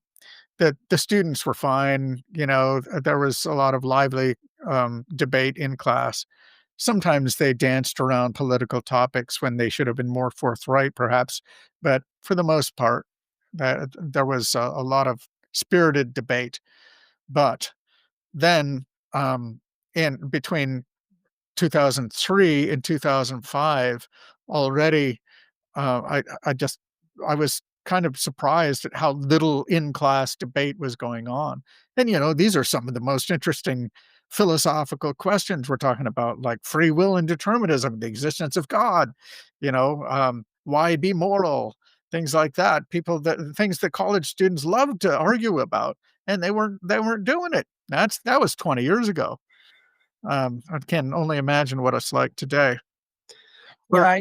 the students were fine. There was a lot of lively debate in class. Sometimes they danced around political topics when they should have been more forthright, perhaps, but for the most part, there was a lot of spirited debate. But then, in between 2003 and 2005, already I was kind of surprised at how little in-class debate was going on. And, these are some of the most interesting philosophical questions we're talking about, like free will and determinism, the existence of God, why be moral, things like that. Things that college students love to argue about, and they weren't doing it. That was 20 years ago. I can only imagine what it's like today. Yeah, Where I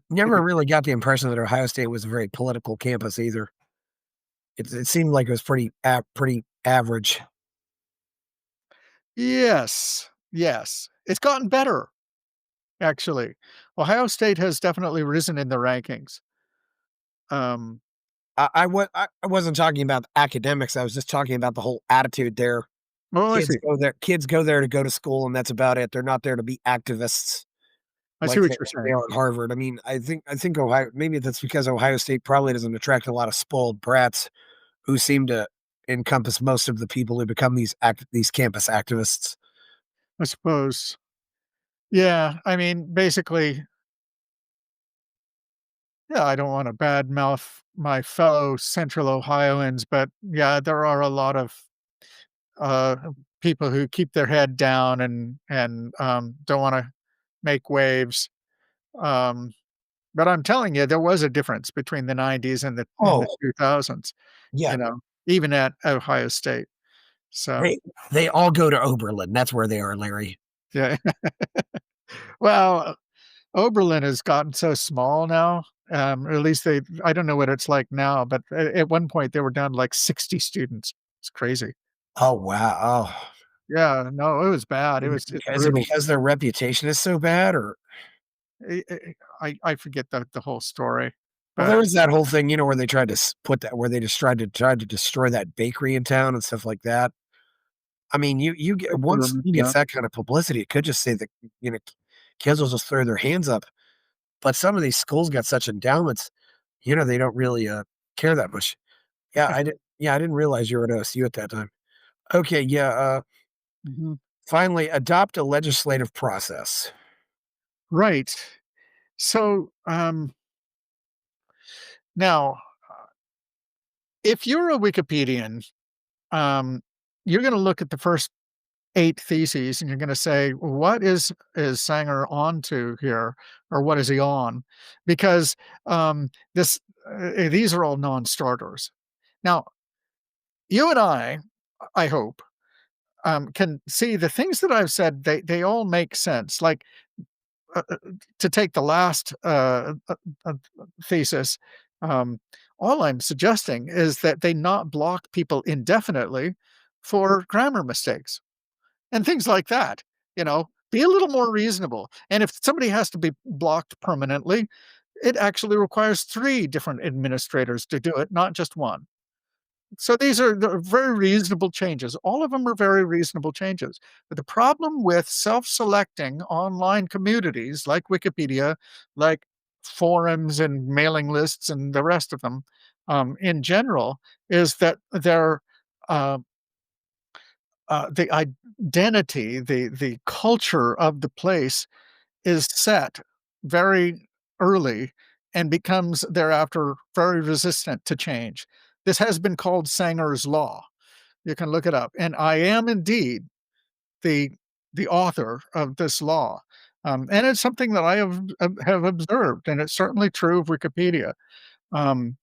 never really got the impression that Ohio State was a very political campus either. It seemed like it was pretty average. Yes, yes. It's gotten better, actually. Ohio State has definitely risen in the rankings. Um, I wasn't talking about academics, I was just talking about the whole attitude there. oh, I see. Kids go there to go to school, and that's about it. They're not there to be activists I see like what you're they saying. are at Harvard. I mean, I think Ohio maybe that's because Ohio State probably doesn't attract a lot of spoiled brats who seem to encompass most of the people who become these campus activists. I suppose. Yeah, I mean, basically, yeah, I don't wanna badmouth my fellow Central Ohioans, but, yeah, there are a lot of, uh, people who keep their head down and don't wanna make waves. Um But I'm telling you, there was a difference between the '90s and the Oh, 2000s, yeah. even at Ohio State. So, They all go to Oberlin. That's where they are, Larry. yeah. Well, Oberlin has gotten so small now, or at least I don't know what it's like now, but at one point, they were down to, like, 60 students. It's crazy. Oh, wow. Oh. Yeah, no, it was bad. It's Is it brutal. because their reputation is so bad, or I forget the whole story, well, there but was that whole thing, where they tried to put that where they just tried to destroy that bakery in town and stuff like that. I mean, you get once Oberlin, something gets yeah. that kind of publicity, it could just say that you know kids will just throw their hands up. But some of these schools got such endowments, they don't really care that much. Yeah, I didn't realize you were at OSU at that time. Okay, yeah. Mhm. Finally, adopt a legislative process. Right. So, now, if you're a Wikipedian, um, you're gonna look at the first 8 theses and you're gonna say, "What is Sanger on to here, or what is he on?" Because, these are all non-starters. Now, you and I hope, can see the things that I've said, they all make sense. Like, to take the last, thesis, um, all I'm suggesting is that they not block people indefinitely for grammar mistakes and things like that. Be a little more reasonable. And if somebody has to be blocked permanently, it actually requires 3 different administrators to do it, not just 1. So these are the very reasonable changes. All of them are very reasonable changes. But the problem with self-selecting online communities like Wikipedia, like forums and mailing lists and the rest of them, in general, is that uh, the identity, the culture of the place is set very early and becomes thereafter very resistant to change. This has been called Sanger's Law. You can look it up, and I am indeed the the author of this law, and it's something that I have observed, and it's certainly true of Wikipedia. Um,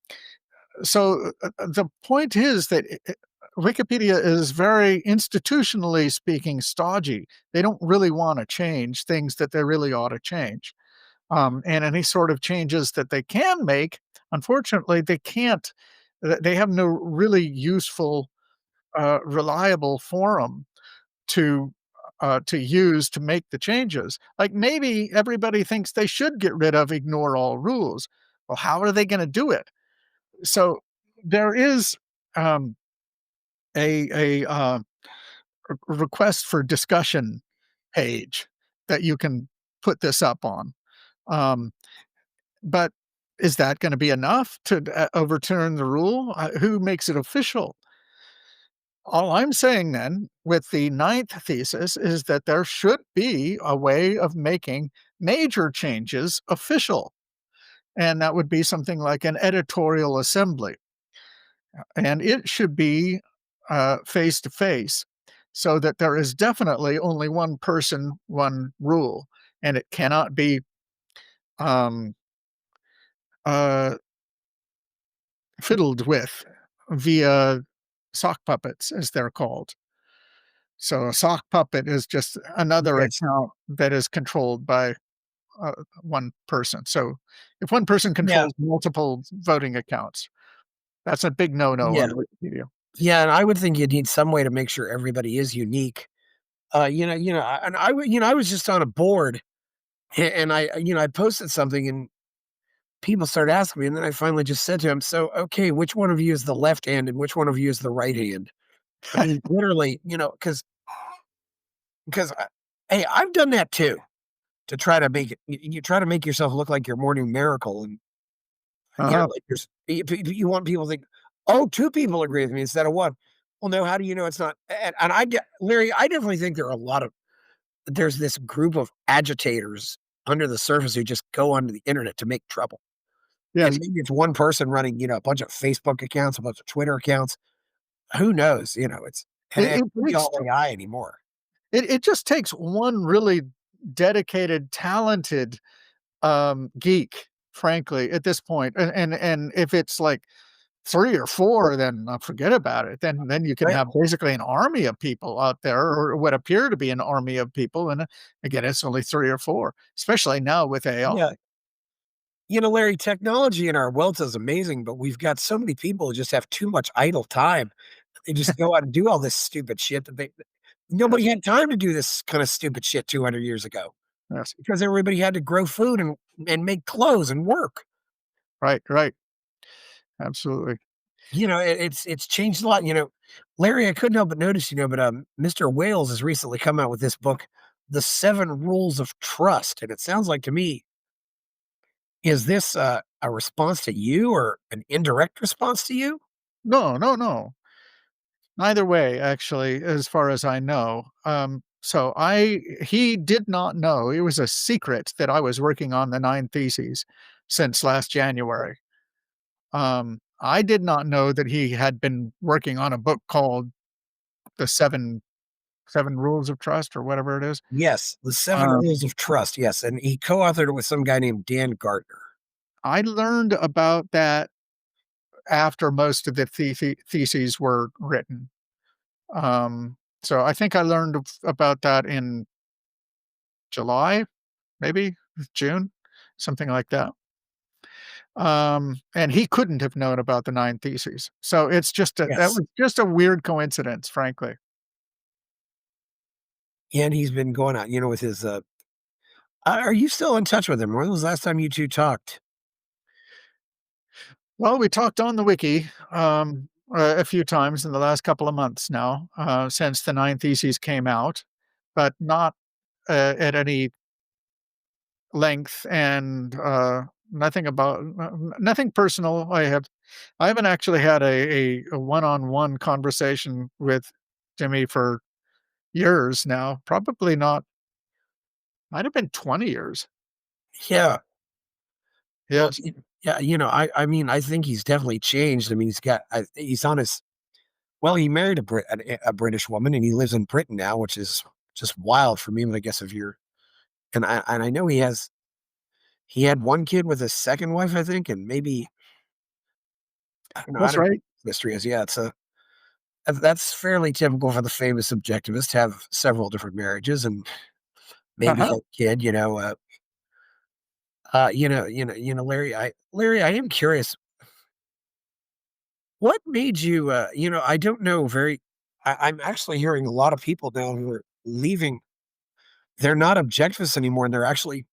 the point is that Wikipedia is very institutionally speaking stodgy. They don't really want to change things that they really ought to change. And any sort of changes that they can make, unfortunately, they can't. They have no really useful, reliable forum to use to make the changes. Like maybe everybody thinks they should get rid of ignore all rules. Well, how are they going to do it? So there is um, a request for discussion page that you can put this up on. Um, but is that going to be enough to overturn the rule? Who makes it official? All I'm saying then with the ninth thesis is that there should be a way of making major changes official. And that would be something like an editorial assembly. And it should be face to face so that there is definitely only one person, one rule. And it cannot be um, uh, fiddled with via sock puppets, as they're called. So a sock puppet is just another Yes. account that is controlled by one person. So if one person Yeah. controls multiple voting accounts, that's a big no-no Yeah. on Wikipedia. Yeah, and I would think you'd need some way to make sure everybody is unique. And I was just on a board and I posted something and people started asking me, and then I finally just said to him, "So, okay, which one of you is the left hand and which one of you is the right hand?" I mean, literally, because hey, I've done that too to try to make it. You try to make yourself look like your morning miracle, and Uh-huh. like you want people to think, "Oh, two people agree with me instead of one." Well, no, how do you know it's not? And Larry, I definitely think there are a lot of there's this group of agitators under the surface who just go onto the internet to make trouble. And Yes. maybe it's one person running, a bunch of Facebook accounts, a bunch of Twitter accounts. Who knows? And It it it could be takes all AI anymore. it just takes one really dedicated, talented, geek, frankly, at this point, and if it's like 3 or 4, then, forget about it. Then you can Right? have basically an army of people out there, or what appear to be an army of people, and, again, it's only 3 or 4, especially now with AI. Yeah. Larry, technology in our wealth is amazing, but we've got so many people who just have too much idle time. They just go out and do all this stupid shit that Yes, nobody had time to do this kind of stupid shit 200 years ago yes. because everybody had to grow food and make clothes and work. Right, right. Absolutely. It's changed a lot. Larry, I couldn't help but notice, but Mr. Wales has recently come out with this book, The Seven Rules of Trust. And it sounds like to me, is this a response to you or an indirect response to you? No, no, no. Neither way, actually, as far as I know. So he did not know, it was a secret that I was working on the 9 Theses since last January. I did not know that he had been working on a book called The Seven Rules of Trust or whatever it is. Yes, The Seven Um, Rules of Trust. Yes. And he co authored it with some guy named Dan Gardner. I learned about that after most of the theses were written. So I think I learned about that in July, maybe June, something like that. And he couldn't have known about the 9 Theses. So it's just that Yes. was just a weird coincidence, frankly. And he's been going out, with his. Are you still in touch with him? When was the last time you two talked? Well, we talked on the wiki, a few times in the last couple of months now, since the 9 Theses came out, but not, at any length, and, nothing personal. I haven't actually had a one-on-one conversation with Jimmy for years now, probably not, might have been 20 years. Yeah. Well, Yes. yeah, I mean, I think he's definitely changed. I mean, he's on his well, he married a British woman, and he lives in Britain now, which is just wild for me, but I guess if you're and I know he had one kid with his second wife, I think, and maybe I That's don't know right. what the history is. Yeah, that's fairly typical for the famous objectivist to have several different marriages and maybe Uh-huh. have a kid, Larry, I am curious, what made you, I don't know I'm actually hearing a lot of people now who are leaving. They're not objectivists anymore, and they're actually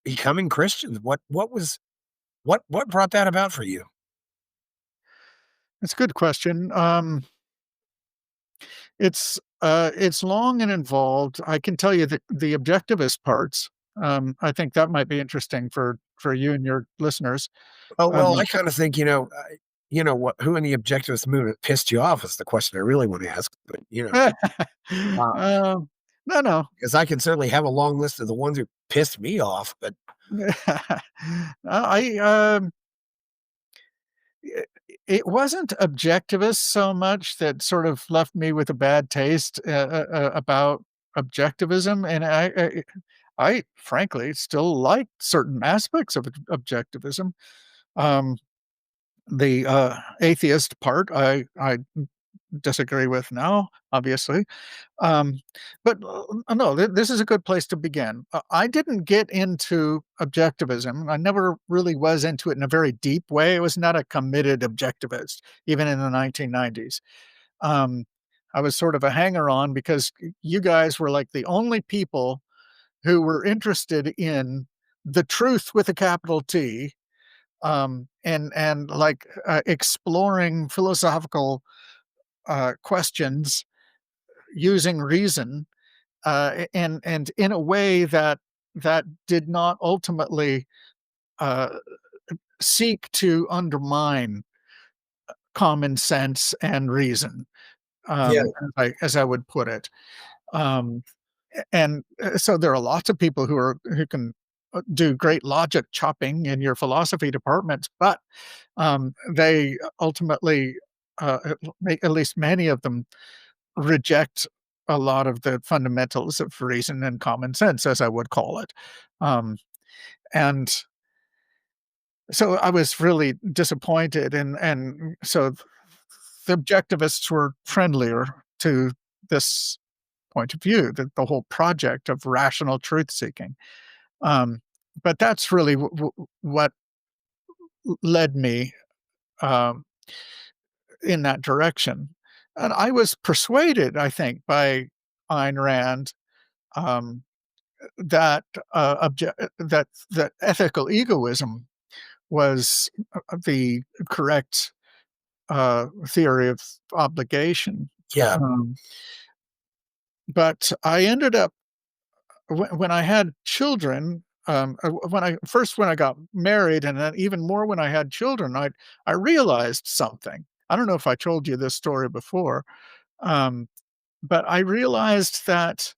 becoming Christians. What brought that about for you? That's a good question. It's long and involved. I can tell you the objectivist parts. I think that might be interesting for you and your listeners. Oh, well, Um, I kinda think, what who in the objectivist movement pissed you off is the question I really wanna ask, but, uh, no, no. 'cause I can certainly have a long list of the ones who pissed me off, but I it it wasn't objectivist so much that sort of left me with a bad taste about objectivism, and I frankly still like certain aspects of objectivism. Um, the atheist part, I disagree with now, obviously. Um, but no, this is a good place to begin. I didn't get into objectivism. I never really was into it in a very deep way. I was not a committed objectivist, even in the 1990s. Um, I was sort of a hanger on because you guys were like the only people who were interested in the truth with a capital T, and like exploring philosophical questions using reason, and in a way that did not ultimately uh, seek to undermine common sense and reason, yeah, as I would put it. Um, and so there are lots of people who can do great logic chopping in your philosophy departments, but they ultimately, at least many of them, reject a lot of the fundamentals of reason and common sense, as I would call it. Um, and so I was really disappointed, and so the objectivists were friendlier to this point of view, the whole project of rational truth seeking. Um, but that's really what led me um, in that direction. And I was persuaded, I think, by Ayn Rand, um, that ethical egoism was the correct theory of obligation. yeah, Um, but I ended up when I had children. When I got married, and then even more when I had children, I realized something. I don't know if I told you this story before, um, but I realized that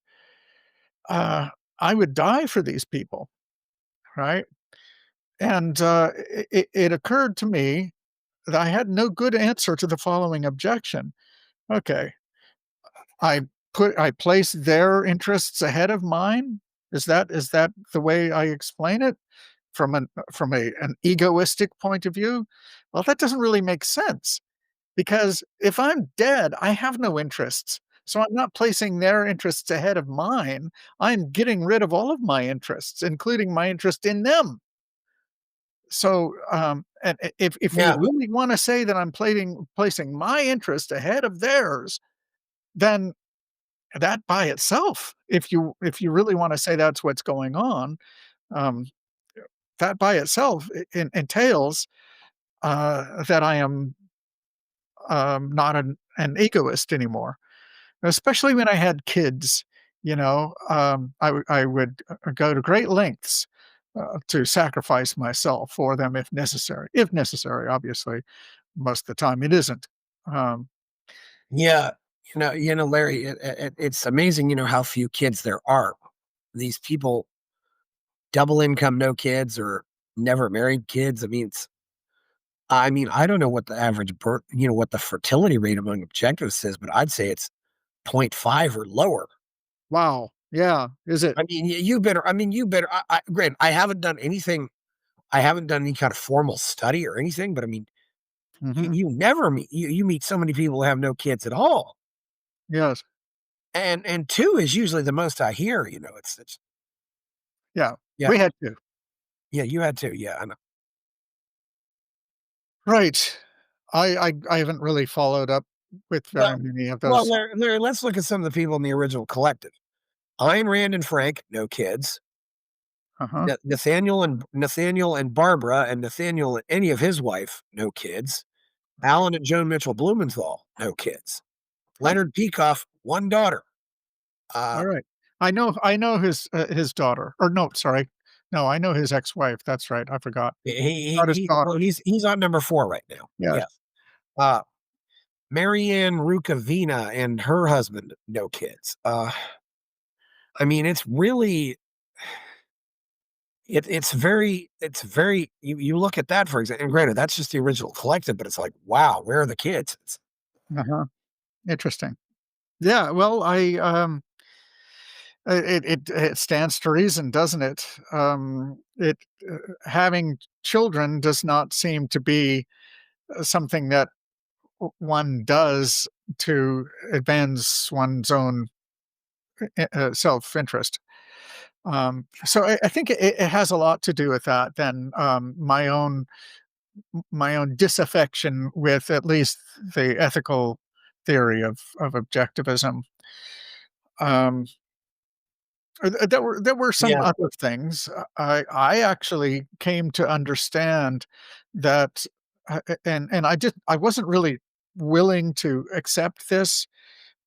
uh, I would die for these people, right? And it occurred to me that I had no good answer to the following objection. Okay, I I place their interests ahead of mine. Is that the way I explain it from an egoistic point of view? Well, that doesn't really make sense because if I'm dead, I have no interests. So I'm not placing their interests ahead of mine. I'm getting rid of all of my interests, including my interest in them. So, and if you yeah, really wanna say that I'm placing my interest ahead of theirs, then that by itself, if you really wanna say that's what's going on, um, that by itself entails, that I am, not an egoist anymore, especially when I had kids, I would, go to great lengths, to sacrifice myself for them if necessary, obviously. Most of the time it isn't. Um, yeah. Larry, it's amazing, how few kids there are. These people, double income, no kids, or never married kids. I don't know what the average birth, what the fertility rate among objectives is, but I'd say it's point 0.5 or lower. Wow. Yeah. Is it? You better, granted, I haven't done anything. I haven't done any kind of formal study or anything, but Mhm. you never meet, you meet so many people who have no kids at all. Yes. And two is usually the most I hear, it's, Yeah. yeah, We had to. yeah, you had to. Yeah, I know. Right. I haven't really followed up with very Well, many of well, those. Larry, let's look at some of the people in the original collective. Ayn Rand and Frank, no kids. Uh-huh. Nathaniel and Barbara, and Nathaniel and any of his wife, no kids. Alan and Joan Mitchell Blumenthal, no kids. Huh. Leonard Peikoff, one daughter. Uh, Alright. I know his daughter, or no, sorry. No, I know his ex-wife, that's right, I forgot. Not his well, daughter. he's on number 4 right now. Yes. Yeah. Uh, Marianne Rukavina and her husband, no kids. It's really it's very you look at that, for example, and granted, that's just the original collective, but it's like, wow, where are the kids? Uh-huh. Interesting. Yeah, well, it stands to reason, doesn't it? Having children does not seem to be, something that one does to advance one's own, self-interest. So I think it has a lot to do with that than, my own disaffection with at least the ethical theory of objectivism. Um, there were some Yeah. other things. I actually came to understand that, and I wasn't really willing to accept this.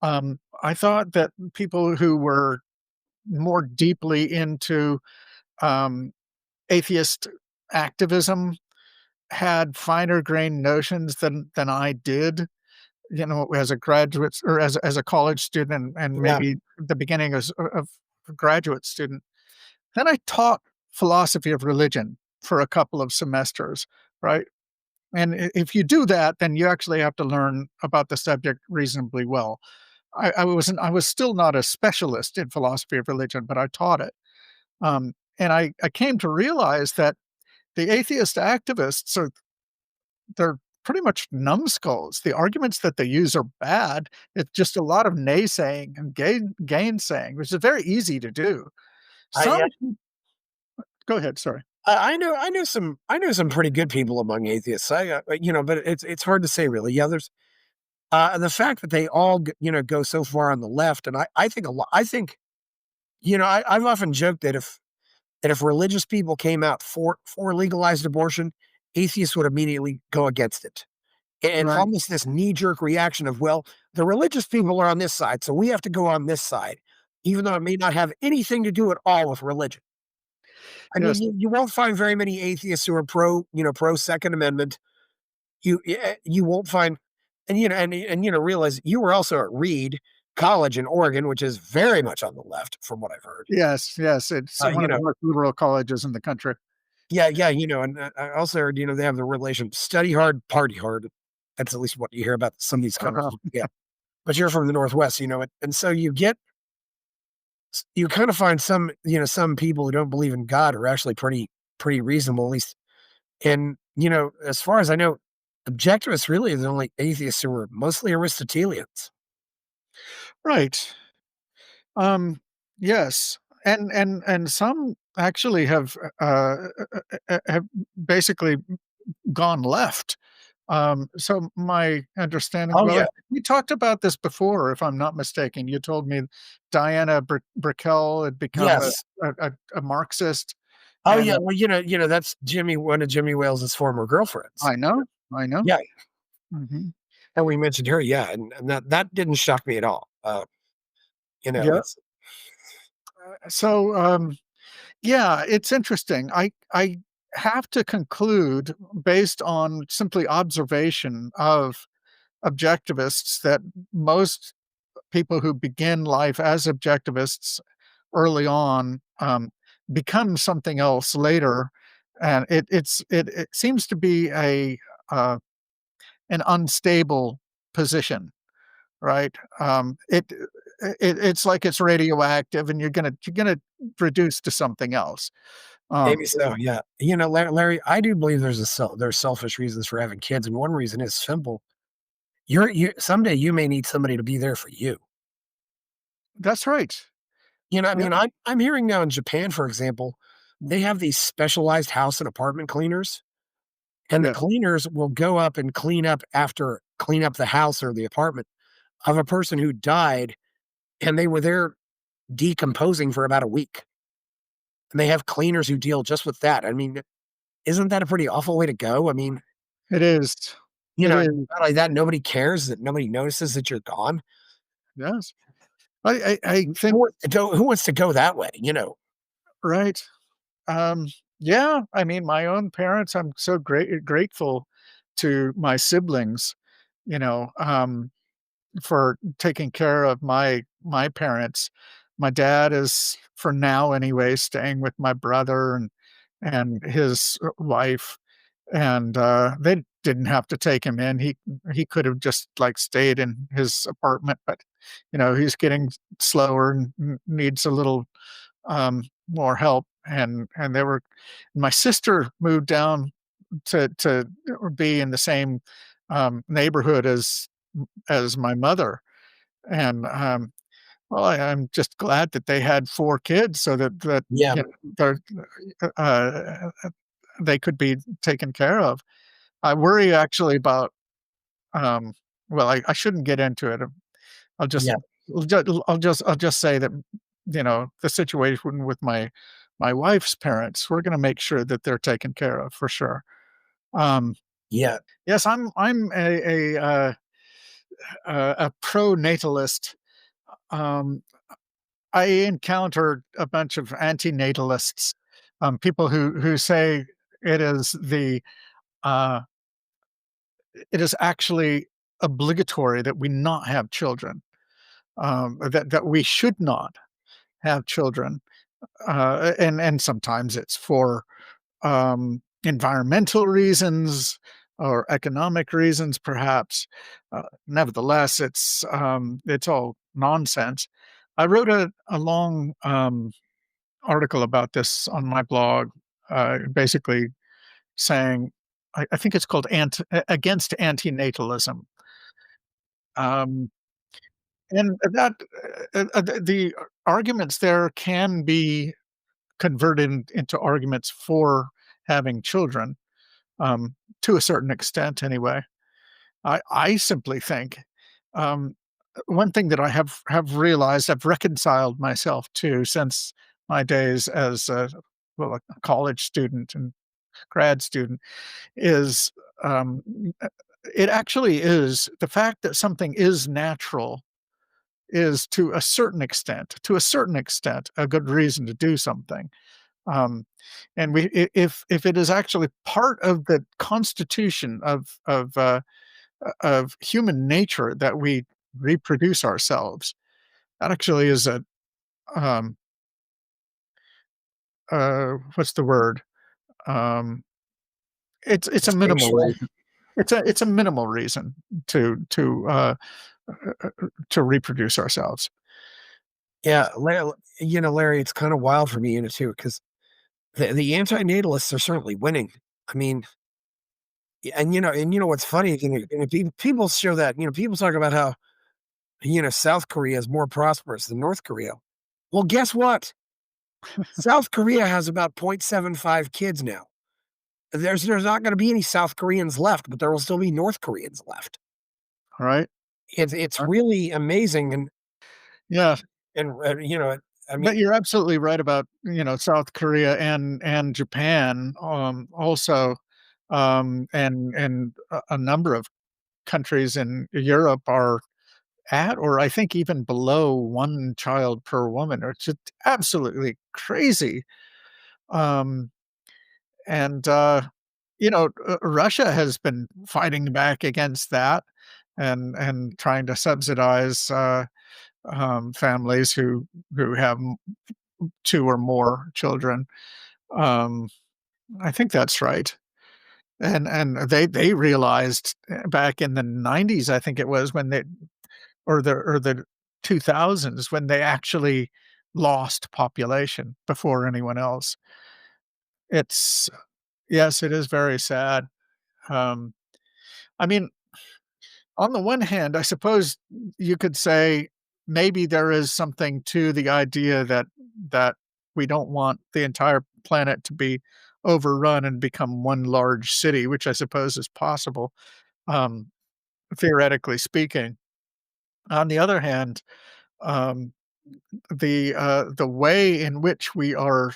I thought that people who were more deeply into, um, atheist activism had finer grained notions than I did, as a graduate or as a college student and Yeah. maybe the beginning of a graduate student. Then I taught philosophy of religion for a couple of semesters, right? And if you do that, then you actually have to learn about the subject reasonably well. I was still not a specialist in philosophy of religion, but I taught it. And I came to realize that the atheist activists they're pretty much numbskulls. The arguments that they use are bad. It's just a lot of naysaying and gainsaying, which is very easy to do. I Some Go ahead, sorry. I know some pretty good people among atheists. But it's hard to say really. Yeah, there's the fact that they all go so far on the left, and I think a lot. I think I've often joked that if religious people came out for legalized abortion, atheists would immediately go against it. And it's Right. almost this knee jerk reaction of, well, the religious people are on this side, so we have to go on this side, even though it may not have anything to do at all with religion. Yes. You won't find very many atheists who are pro Second Amendment. You won't find, and realize you were also at Reed College in Oregon, which is very much on the left, from what I've heard. Yes, yes, it's Uh, one you of the know, most liberal colleges in the country. yeah, yeah, and I also heard, they have the relation study hard, party hard. That's at least what you hear about some of these kind of, Uh-huh. yeah. But you're from the Northwest, and so you kind of find some people who don't believe in God are actually pretty reasonable, at least. And as far as I know, objectivists really are the only atheists who were mostly Aristotelians. Right. Um, yes, and some actually have basically gone left. So my understanding, Oh well, yeah, we talked about this before, if I'm not mistaken. You told me Diana Brickell had become yes. a Marxist, Oh and yeah. Well, that's one of Jimmy Wales's former girlfriends. I know. Yeah, Mhm. and we mentioned her. Yeah, and that didn't shock me at all. Yeah. It's So, yeah, it's interesting. I have to conclude based on simply observation of objectivists that most people who begin life as objectivists early on, become something else later, and it seems to be uh, an unstable position, right? It's like it's radioactive, and you're gonna reduce to something else. Maybe Um, so, yeah. Larry, I do believe there's selfish reasons for having kids, and one reason is simple. You someday you may need somebody to be there for you. that's right. I Yeah, mean, I'm hearing now in Japan, for example, they have these specialized house and apartment cleaners, and the yeah, cleaners will go up and clean up the house or the apartment of a person who died, and they were there decomposing for about a week. And they have cleaners who deal just with that. I mean, isn't that a pretty awful way to go? I mean, it is. It is. not only that, nobody cares, that nobody notices that you're gone. Yes. I think Who wants to go that way? right. Um, yeah, I mean, my own parents, I'm so grateful to my siblings, you know, for taking care of my parents. My dad is, for now anyway, staying with my brother and his wife, and they didn't have to take him in. He could have just like stayed in his apartment, but he's getting slower and needs a little more help. And they were my sister moved down to be in the same neighborhood as my mother, and well, I'm just glad that they had 4 kids so that Yeah, you know, they're, uh, they could be taken care of. I worry actually about, um, well, I shouldn't get into it. I'll just yeah, I'll just say that, the situation with my wife's parents, we're gonna make sure that they're taken care of for sure. Um, yeah, yes, I'm a pro-natalist. Um, I encountered a bunch of anti-natalists, people who say it is the uh, it is actually obligatory that we not have children, that we should not have children, and sometimes it's for environmental reasons or economic reasons, perhaps. Nevertheless, it's all nonsense. I wrote a long article about this on my blog, basically saying I think it's called Against Antinatalism. Um, and that the arguments there can be converted into arguments for having children, to a certain extent anyway. I simply think, um, one thing that I have realized, I've reconciled myself to since my days as a college student and grad student is, um, uh, it actually is the fact that something is natural is to a certain extent, a good reason to do something. Um, and if it is actually part of the constitution of human nature that we reproduce ourselves, that actually is um, what's the word? Um, it's a minimal instinctual. reason. It's a minimal reason to to uh, to reproduce ourselves. Yeah, Larry, it's kind of wild for me, too, because the anti-natalists are certainly winning. I mean, and what's funny, people show that, people talk about how, South Korea is more prosperous than North Korea. Well, guess what? South Korea has about 0.75 kids now. There's not going to be any South Koreans left, but there will still be North Koreans left. All right. It's really amazing, Yeah, I mean, but you're absolutely right about, South Korea and Japan, also, and a number of countries in Europe are at, or I think even below 1 child per woman, or it's just absolutely crazy. Um, and, Russia has been fighting back against that and trying to subsidize, families who have 2 or more children. Um, I think that's right. And they realized, back in the '90s, I think it was, when they or the 2000s, when they actually lost population before anyone else. It's Yes, it is very sad. Um, I mean, on the one hand, I suppose you could say maybe there is something to the idea that we don't want the entire planet to be overrun and become one large city, which I suppose is possible, um, theoretically speaking. On the other hand, um, the way in which we are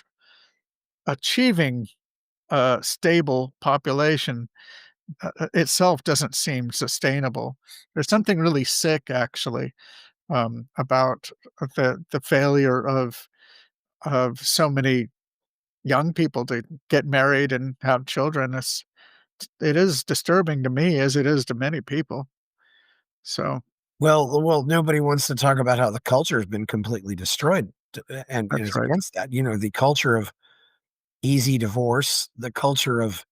achieving a stable population itself doesn't seem sustainable. There's something really sick, actually, about the failure of so many young people to get married and have children. It is disturbing to me as it is to many people. So Well, nobody wants to talk about how the culture has been completely destroyed, and that's is right. against that. The culture of easy divorce, the culture of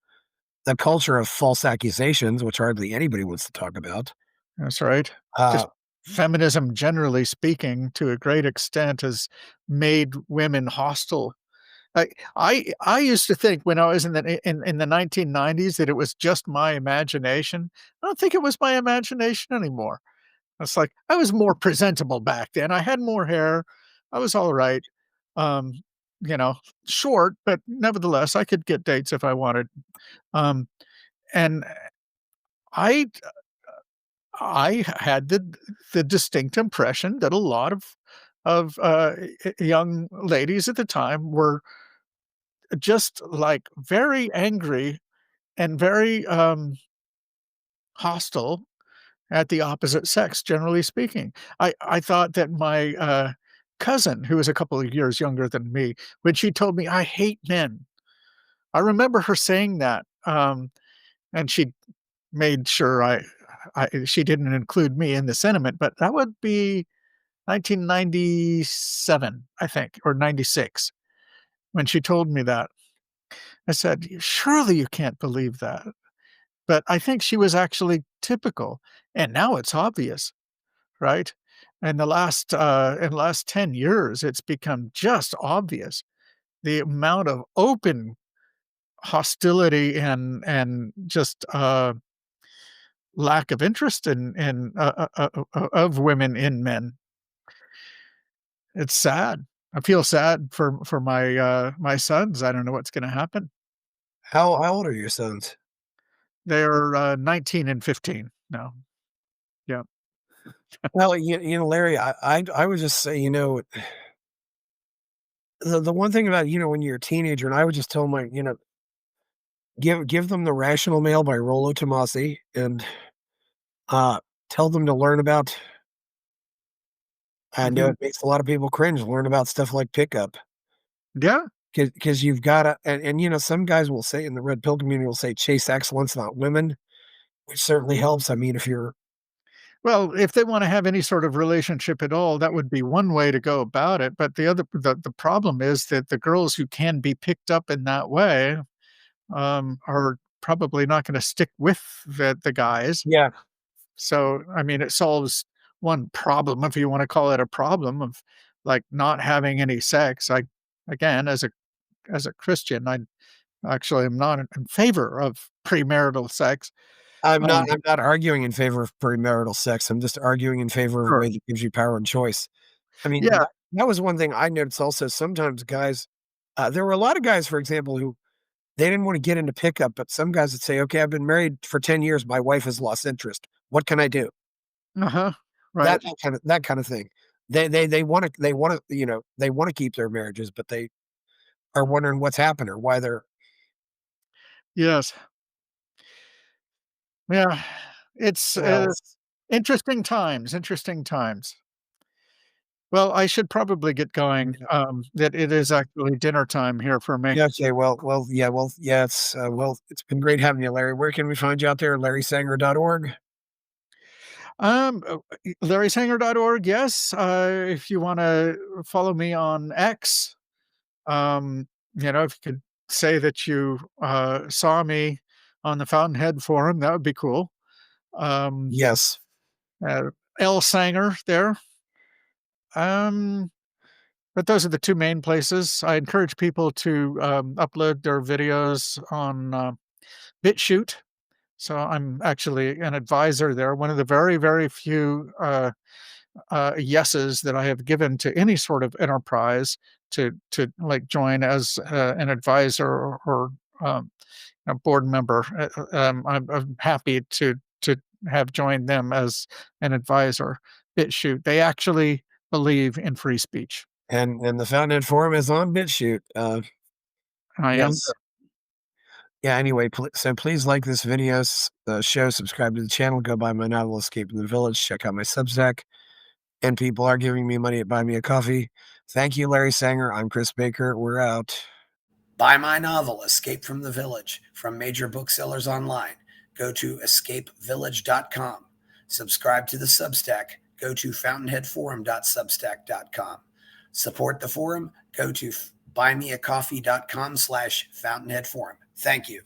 false accusations, which hardly anybody wants to talk about. That's right. Uh, Just feminism, generally speaking, to a great extent, has made women hostile. I used to think, when I was in the 1990s, that it was just my imagination. I don't think it was my imagination anymore. It's like I was more presentable back then. I had more hair. I was all right. Um, you know, short, but nevertheless, I could get dates if I wanted. Um, and I I had the distinct impression that a lot of young ladies at the time were just, like, very angry and very, hostile at the opposite sex, generally speaking. I thought that my, cousin, who was a couple of years younger than me, when she told me, "I hate men," I remember her saying that, and she made sure she didn't include me in the sentiment, but that would be 1997, I think, or '96, when she told me that. I said, "Surely you can't believe that." But I think she was actually typical, and now it's obvious, right? In the last 10 years, it's become just obvious, the amount of open hostility and just, lack of interest of women in men. It's sad. I feel sad for my sons. I don't know what's gonna happen. how old are your sons? They're, 19 and 15 now. Yeah. Well, Larry, I would just say, the one thing about, when you're a teenager, and I would just tell my, give them The Rational Male by Rollo Tomasi, and uh tell them to learn about. I know Mhm. it makes a lot of people cringe, learn about stuff like pickup. Yeah. Because you've gotta, and some guys will say, in the red pill community, will say chase excellence, not women, which certainly helps. I mean, if you're Well, if they wanna have any sort of relationship at all, that would be one way to go about it, but the problem is that the girls who can be picked up in that way, are probably not gonna stick with the guys. yeah, So, I mean, it solves one problem, if you wanna call it a problem, of, like, not having any sex. Again, as a Christian, I actually am not in favor of premarital sex. Um, I'm not arguing in favor of premarital sex, I'm just arguing in favor of a sure. way that gives you power and choice. I mean, Yeah. that was one thing I noticed also. Sometimes guys, there were a lot of guys, for example, who they didn't wanna get into pickup, but some guys would say, "Okay, I've been married for 10 years, my wife has lost interest. What can I do?" Uh-huh. Right. That kind of thing. They wanna keep their marriages, but they are wondering what's happened, or why they're Yes. Yeah. It's, well, interesting times, interesting times. Well, I should probably get going, that it is actually dinner time here for me. yeah, okay, yeah, it's been great having you, Larry. Where can we find you out there? LarrySanger.org? LarrySanger.org, yes. If you wanna follow me on X, if you could say that you, saw me on the Fountainhead forum, that would be cool. Um, Yes. uh, L. Sanger there. Um, but those are the 2 main places. I encourage people to, upload their videos on, BitChute. So I'm actually an advisor there, one of the very, very few, yeses that I have given to any sort of enterprise to like join as an advisor or a board member. I'm happy to have joined them as an advisor. BitChute, they actually believe in free speech. And the Fountainhead Forum is on BitChute. I am. Yes. Yeah, anyway, so please like this video, show, subscribe to the channel, go buy my novel, Escape from the Village, check out my Substack, and people are giving me money at Buy Me a Coffee. Thank you, Larry Sanger. I'm Chris Baker. We're out. Buy my novel, Escape from the Village, from major booksellers online. Go to escapevillage.com. Subscribe to the Substack. Go to fountainheadforum.substack.com. Support the forum. Go to buymeacoffee.com/fountainheadforum. Thank you.